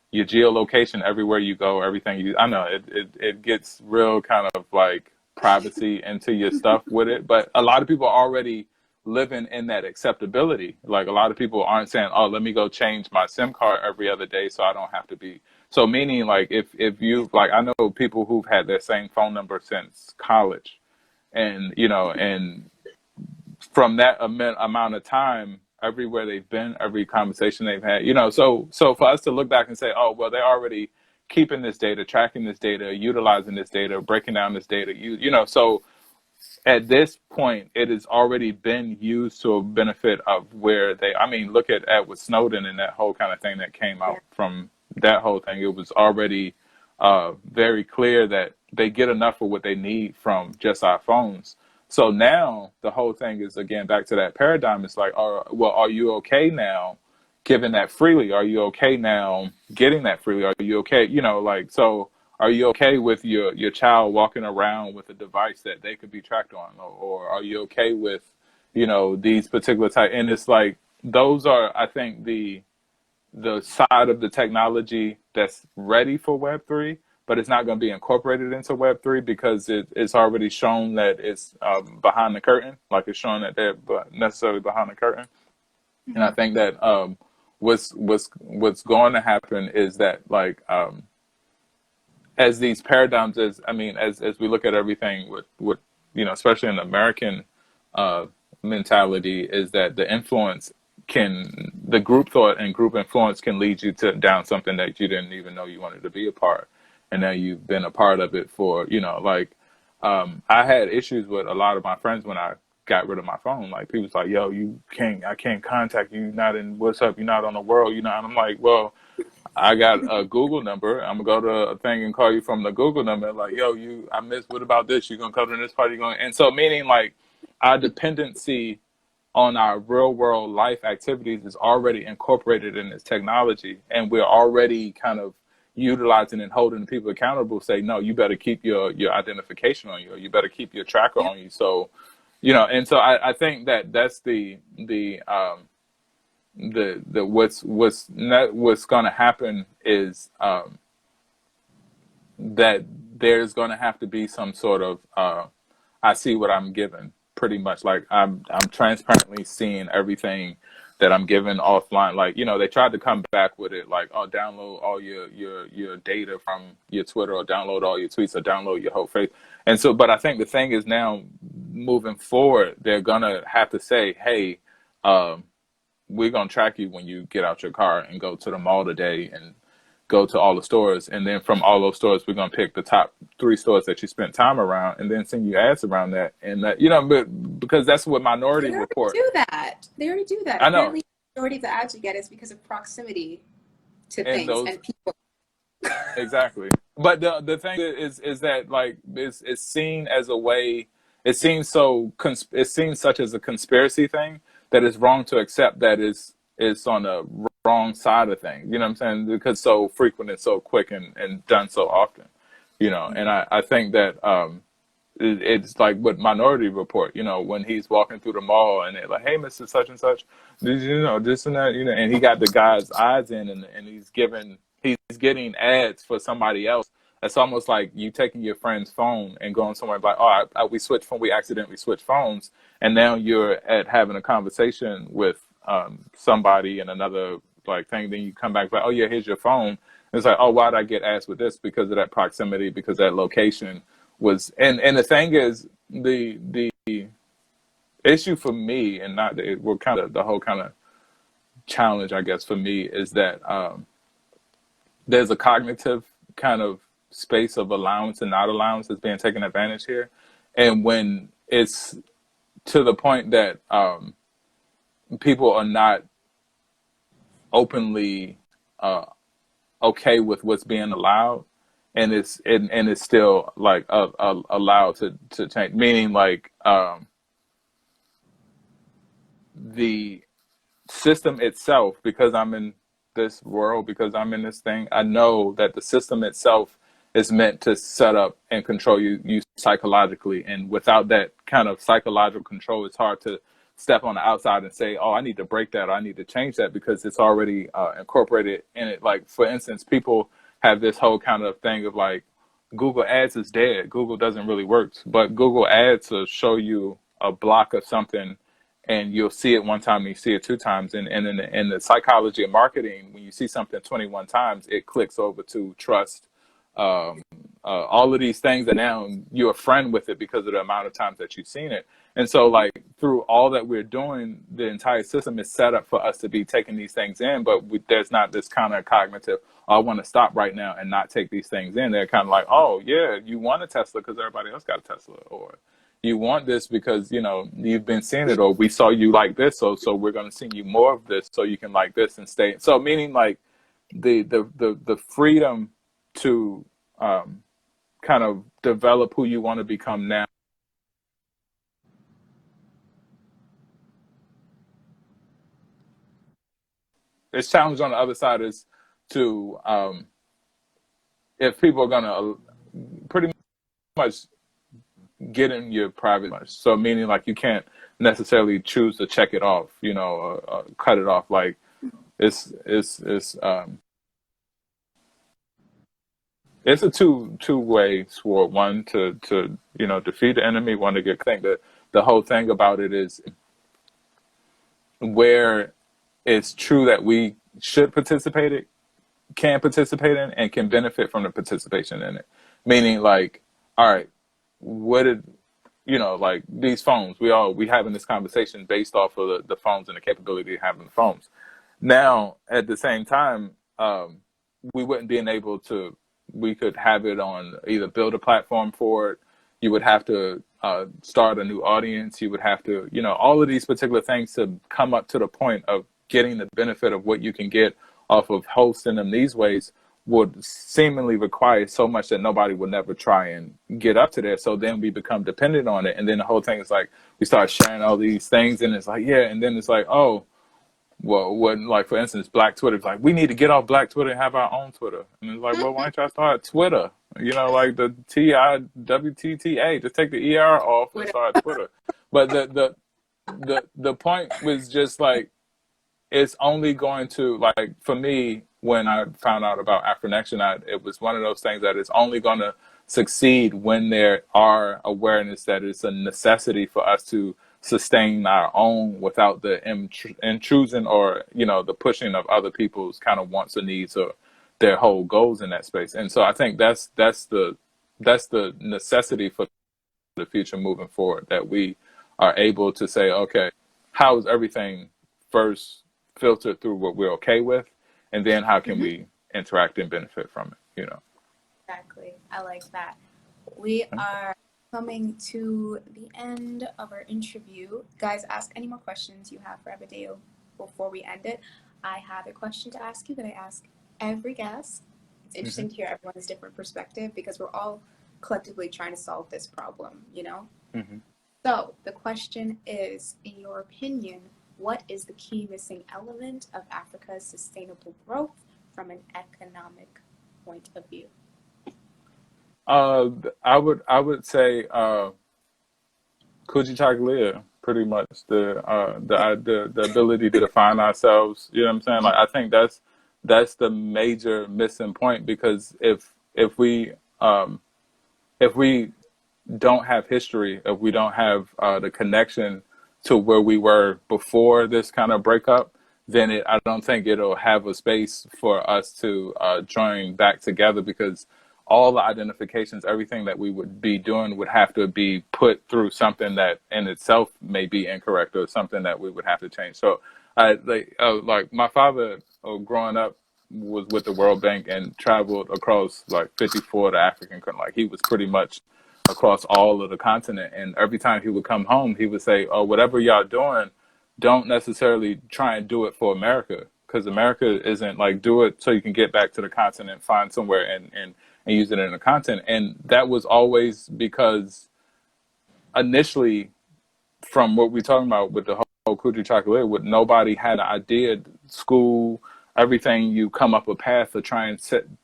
Your geolocation, everywhere you go, everything I know it gets real kind of like privacy into your stuff with it. But a lot of people are already living in that acceptability. Like, a lot of people aren't saying, oh, let me go change my SIM card every other day so I don't have to be. So meaning, like, if you, like, I know people who've had their same phone number since college. And, and from that amount of time, everywhere they've been, every conversation they've had, so for us to look back and say, oh, well, they're already keeping this data, tracking this data, utilizing this data, breaking down this data, so at this point, it has already been used to a benefit of where look at Edward Snowden and that whole kind of thing that came out from that whole thing. It was already very clear that they get enough of what they need from just our phones. So now the whole thing is, again, back to that paradigm. It's like, are you okay now giving that freely? Are you okay now getting that freely? Are you okay? So are you okay with your child walking around with a device that they could be tracked on? Or are you okay with, these particular type? And it's like, those are, I think, the side of the technology that's ready for Web3, but it's not going to be incorporated into Web3 because it's already shown that it's behind the curtain, like it's showing that they're necessarily behind the curtain. Mm-hmm. And I think that what's going to happen is that, like, as these paradigms, as we look at everything with especially in the American mentality, is that the group thought and group influence can lead you down something that you didn't even know you wanted to be a part. And now you've been a part of it for, I had issues with a lot of my friends when I got rid of my phone. Like people's like, yo, I can't contact you. You're not in what's up. You're not on the world. You know, and I'm like, well, I got a Google number. I'm gonna go to a thing and call you from the Google number. Like, yo, I missed. What about this? You gonna come to this party? And so meaning like our dependency on our real world life activities is already incorporated in this technology, and we're already kind of utilizing and holding people accountable. Say, no, you better keep your identification on you. Or you better keep your tracker on you. So, and so I think that that's what's going to happen is that there's going to have to be some sort of I see what I'm given, pretty much. Like I'm transparently seeing everything that I'm given offline. Like, they tried to come back with it, like, oh, download all your data from your Twitter, or download all your tweets, or download your whole face. And so, but I think the thing is now moving forward, they're gonna have to say, hey, we're going to track you when you get out your car and go to the mall today and go to all the stores. And then from all those stores, we're going to pick the top 3 stores that you spent time around and then send you ads around that. And that, but because that's what Minority Report. They already do that. I know. Apparently, the majority of the ads you get is because of proximity to things and people. Exactly. But the thing is that, like, it's seen as a way, it seems such as a conspiracy thing, that it's wrong to accept that it's on the wrong side of things. You know what I'm saying? Because so frequent and so quick and done so often. And I think that it's like with Minority Report, when he's walking through the mall and they're like, hey, Mr. Such and Such, did you know this and that, and he got the guy's eyes in, and he's getting ads for somebody else. It's almost like you taking your friend's phone and going somewhere like, oh, we accidentally switched phones. And now you're having a conversation with somebody in another like thing. Then you come back like, oh yeah, here's your phone. And it's like, oh, why did I get asked with this? Because of that proximity, because that location was. And the thing is, the issue for me, and not we're kind of the whole kind of challenge, I guess, for me is that there's a cognitive kind of space of allowance and not allowance that's being taken advantage here. And when it's to the point that people are not openly okay with what's being allowed, and it's still like allowed to change, meaning like the system itself, because I'm in this world, because I'm in this thing, I know that the system itself is meant to set up and control you psychologically. And without that kind of psychological control, it's hard to step on the outside and say, oh, I need to break that, or I need to change that, because it's already incorporated in it. Like, for instance, people have this whole kind of thing of like, Google Ads is dead. Google doesn't really work. But Google Ads will show you a block of something, and you'll see it one time and you see it 2 times. And in the psychology of marketing, when you see something 21 times, it clicks over to trust, all of these things, and now you're a friend with it because of the amount of times that you've seen it. And so, like, through all that we're doing, the entire system is set up for us to be taking these things in, but there's not this kind of cognitive, oh, I want to stop right now and not take these things in. They're kind of like, oh yeah, you want a Tesla because everybody else got a Tesla, or you want this because you've been seeing it, or we saw you like this, so we're going to send you more of this so you can like this and stay. So meaning like the freedom to kind of develop who you want to become now. Its challenge on the other side is to if people are going to pretty much get in your private much. So meaning like you can't necessarily choose to check it off, or cut it off. Like it's a two-way sword. One to defeat the enemy, one to get thing. The whole thing about it is where it's true that we should can participate in, and can benefit from the participation in it. Meaning like, all right, what did like these phones, we having this conversation based off of the phones and the capability of having the phones. Now at the same time, we wouldn't be able to, we could have it on, either build a platform for it. You would have to start a new audience. You would have to, you know, all of these particular things to come up to the point of getting the benefit of what you can get off of hosting them these ways would seemingly require so much that nobody would never try and get up to there. So then we become dependent on it. And then the whole thing is like, we start sharing all these things and it's like, yeah. And then it's like, oh, well, when, like, for instance, Black Twitter, it's like, we need to get off Black Twitter and have our own Twitter. And it's like, well, why don't y'all start Twitter? You know, like the TIWTTA, just take the ER off and start Twitter. But the point was just like, it's only going to, like, for me, when I found out about Afrinection, it was one of those things that it's only going to succeed when there are awareness that it's a necessity for us to sustain our own without the intrusion or, you know, the pushing of other people's kind of wants or needs or their whole goals in that space. And so I think that's the necessity for the future moving forward, that we are able to say, okay, how is everything first filtered through what we're okay with, and then how can we interact and benefit from it, you know? Exactly. I like that. We are coming to the end of our interview. Guys, ask any more questions you have for Abadeu before we end it. I have a question to ask you that I ask every guest. It's interesting to hear everyone's different perspective because we're all collectively trying to solve this problem, you know? So the question is, in your opinion, what is the key missing element of Africa's sustainable growth from an economic point of view? I would say Kujichagulia, pretty much the ability to define ourselves. You know what I'm saying? Like, I think that's the major missing point, because if we don't have history, if we don't have the connection to where we were before this kind of breakup, then I don't think it'll have a space for us to join back together, because all the identifications, everything that we would be doing would have to be put through something that in itself may be incorrect or something that we would have to change. So like my father growing up was with the World Bank and traveled across like 54 of the African countries. Like, he was pretty much across all of the continent. And every time he would come home, he would say, oh, whatever y'all doing, don't necessarily try and do it for America, because America isn't like, do it so you can get back to the continent, find somewhere and use it in the content. And that was always because initially, from what we're talking about with the whole Kuji Chocolate, with nobody had an idea, school, everything, you come up a path to try and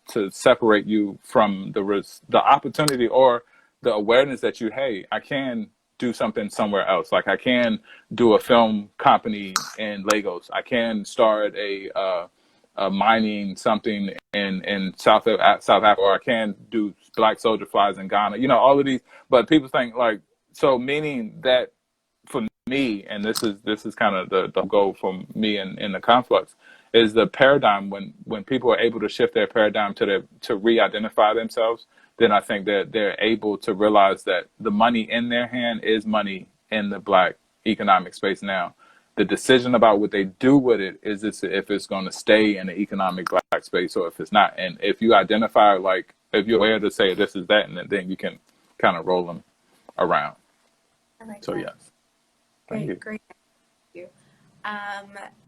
to separate you from the opportunity or the awareness that hey, I can do something somewhere else. Like, I can do a film company in Lagos. I can start a mining something in South Africa, or I can do Black Soldier Flies in Ghana. You know, all of these. But people think, like, so meaning that for me, and this is kind of the goal for me in the Conflux, is the paradigm when people are able to shift their paradigm to re-identify themselves, then I think that they're able to realize that the money in their hand is money in the Black economic space now. The decision about what they do with it is if it's going to stay in the economic Black space or if it's not. And if you identify, like, if you're aware to say this is that, and then you can kind of roll them around. I like so that. Yes. Great. Thank you.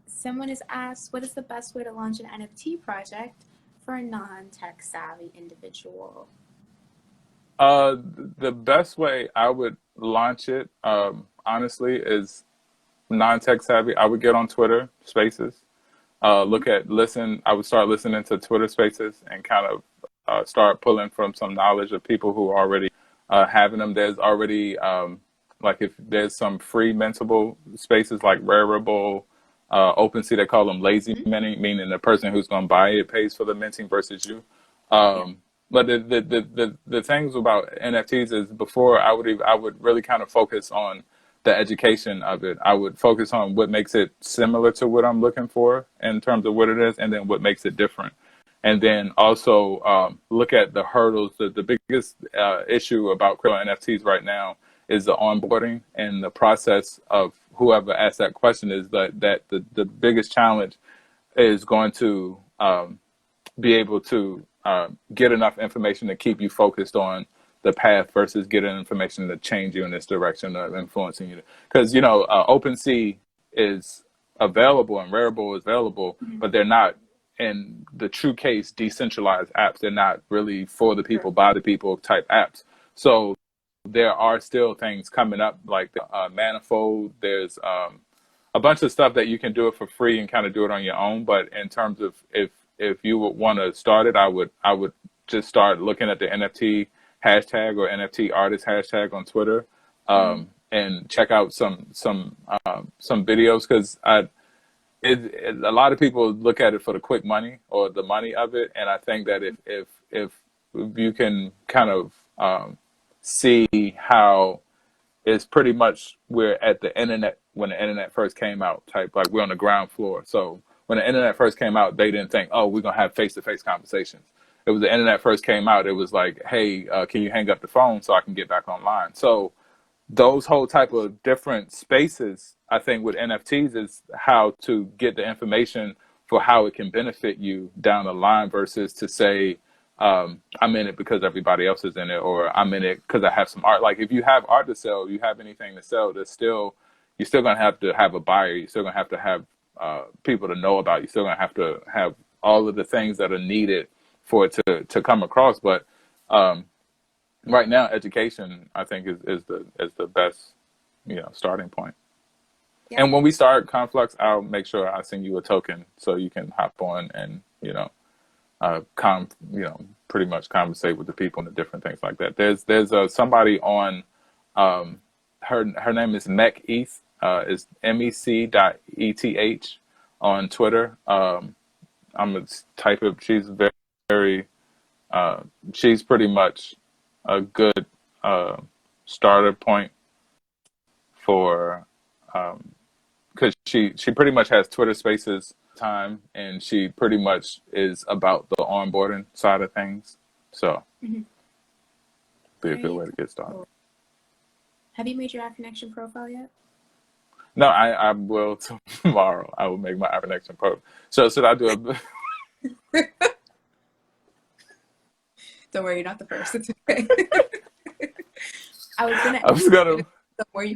Someone has asked, what is the best way to launch an NFT project for a non-tech savvy individual? The best way I would launch it, honestly, is non-tech savvy. I would get on Twitter Spaces, I would start listening to Twitter Spaces and kind of start pulling from some knowledge of people who are already having them. There's already, like, if there's some free mintable spaces like Rarible, OpenSea, they call them lazy minting, meaning the person who's going to buy it pays for the minting versus you. But the things about NFTs is, before I would really kind of focus on the education of it. I would focus on what makes it similar to what I'm looking for in terms of what it is, and then what makes it different. And then also look at the hurdles. The biggest issue about crypto NFTs right now is the onboarding and the process of whoever asked that question. Is that the biggest challenge is going to be able to get enough information to keep you focused on the path versus getting information to change you in this direction or influencing you. Because, you know, OpenSea is available and Rarible is available, but they're not, in the true case, decentralized apps. They're not really for the people, by the people type apps. So there are still things coming up like the Manifold. There's a bunch of stuff that you can do it for free and kind of do it on your own. But in terms of if you would want to start it, I would just start looking at the NFT hashtag or NFT artist hashtag on Twitter, and check out some videos, because a lot of people look at it for the quick money or the money of it, and I think that if you can kind of see how it's pretty much we're at the internet when the internet first came out type, like we're on the ground floor. So when the internet first came out, they didn't think, oh, we're gonna have face-to-face conversations. It was the internet first came out, it was like, hey, can you hang up the phone so I can get back online? So those whole type of different spaces, I think with NFTs, is how to get the information for how it can benefit you down the line, versus to say, I'm in it because everybody else is in it, or I'm in it because I have some art. Like if you have art to sell, you have anything to sell, you're still going to have a buyer. You're still going to have people to know about. You're still going to have all of the things that are needed for it to come across. But right now, education, I think, is the best, starting point. Yeah. And when we start Conflux, I'll make sure I send you a token so you can hop on and pretty much conversate with the people and the different things like that. There's somebody on, her name is MECETH, is MEC.ETH on Twitter. I'm gonna type it. She's very she's pretty much a good starter point for, because she pretty much has Twitter Spaces time, and she pretty much is about the onboarding side of things. So be a good way to get started. Have you made your Afrinection profile yet? No, I will tomorrow. I will make my Afrinection profile. So should I do a Don't worry, you're not the first. It's okay. I was gonna where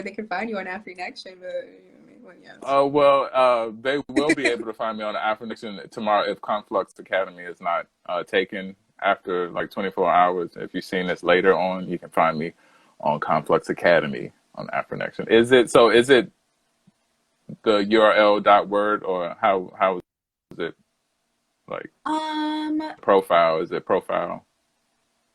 they can find you on Afrinection, but yes. Oh well, they will be able to find me on the Afrinection tomorrow if Conflux Academy is not taken after like 24 hours. If you've seen this later on, you can find me on Conflux Academy on Afrinection. Is it the URL.word, or how is it? Like profile, is it profile?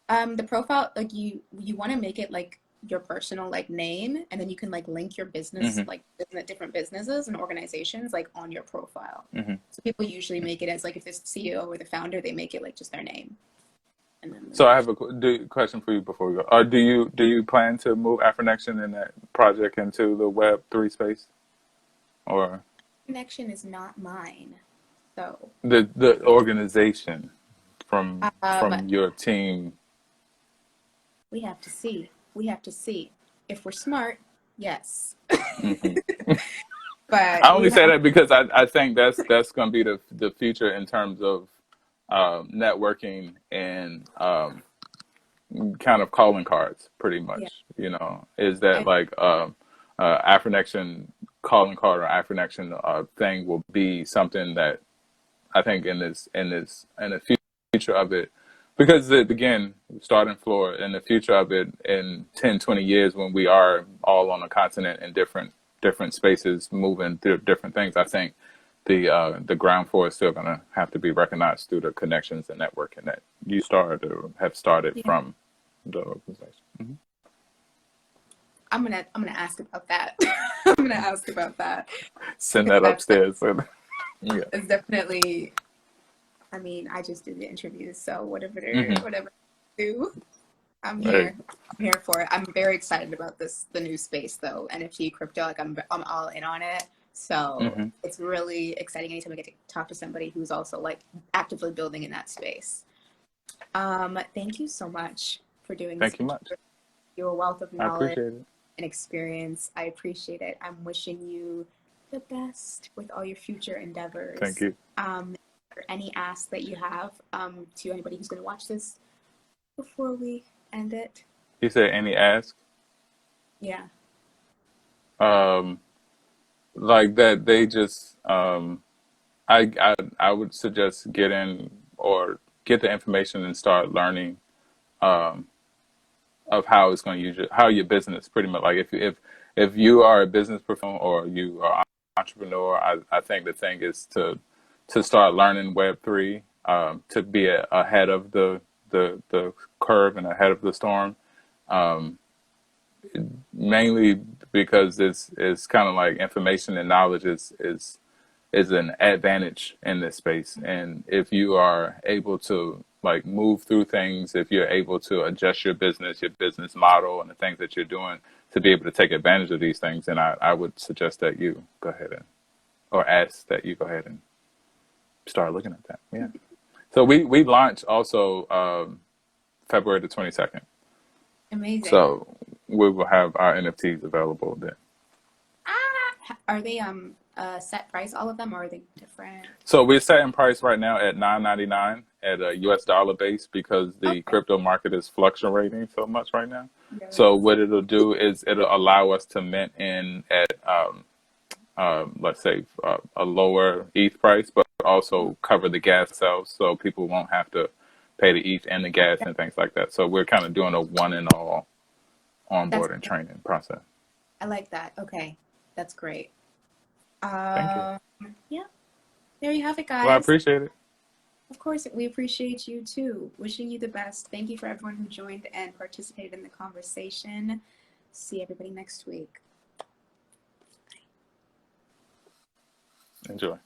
The profile, like you want to make it like your personal like name, and then you can like link your business, like different businesses and organizations like on your profile. So people usually make it as like, if it's the CEO or the founder, they make it like just their name. And then so I have a question for you before we go. Do you plan to move Afrinection and that project into the Web3 space, or? Connection is not mine. So the organization from your team. We have to see. If we're smart, yes. But I only say that because I think that's going to be the future in terms of networking and kind of calling cards, pretty much. Yeah. Is that like Afrinection calling card or Afrinection thing will be something that I think in the future of it, because again, starting floor, in the future of it in 10, 20 years, when we are all on a continent in different spaces, moving through different things, I think the ground floor is still going to have to be recognized through the connections and networking that you started or have started from the organization. I'm gonna ask about that. I'm gonna ask about that. Send that upstairs. Yeah. It's definitely, I mean, I just did the interviews, so whatever they do, I'm here. I'm here for it. I'm very excited about the new space though, NFT, crypto. Like I'm all in on it. So it's really exciting anytime I get to talk to somebody who's also like actively building in that space. Thank you so much for doing this. Thank you much. You're a wealth of knowledge and experience. I appreciate it. I'm wishing you the best with all your future endeavors. Thank you. Any ask that you have to anybody who's going to watch this before we end it? You said any ask? Yeah. Like that they just I would suggest get in or get the information and start learning um, of how it's going to use how your business pretty much like if you are a business professional or you are an entrepreneur, I think the thing is to start learning Web3 to be ahead of the curve and ahead of the storm. Um, Mainly because it's kind of like information and knowledge is an advantage in this space. And if you are able to like move through things, if you're able to adjust your business model and the things that you're doing to be able to take advantage of these things, then I would suggest that you go ahead and or ask that you go ahead and start looking at that. Yeah. So we launched also February the 22nd. Amazing. So we will have our NFTs available then. Are they set price, all of them, or are they different? So we're setting price right now at $9.99 at a US dollar base because the Okay. crypto market is fluctuating so much right now. Yes. So what it'll do is it'll allow us to mint in at let's say a lower ETH price, but also cover the gas sales, so people won't have to pay the ETH and the gas and things like that. So we're kind of doing a one and all That's onboard and training process. I like that. Okay, that's great. Thank you. Yeah, there you have it, Well, I guys. appreciate it. Of course, we appreciate you too. Wishing you the best. Thank you for everyone who joined and participated in the conversation. See everybody next week. Enjoy.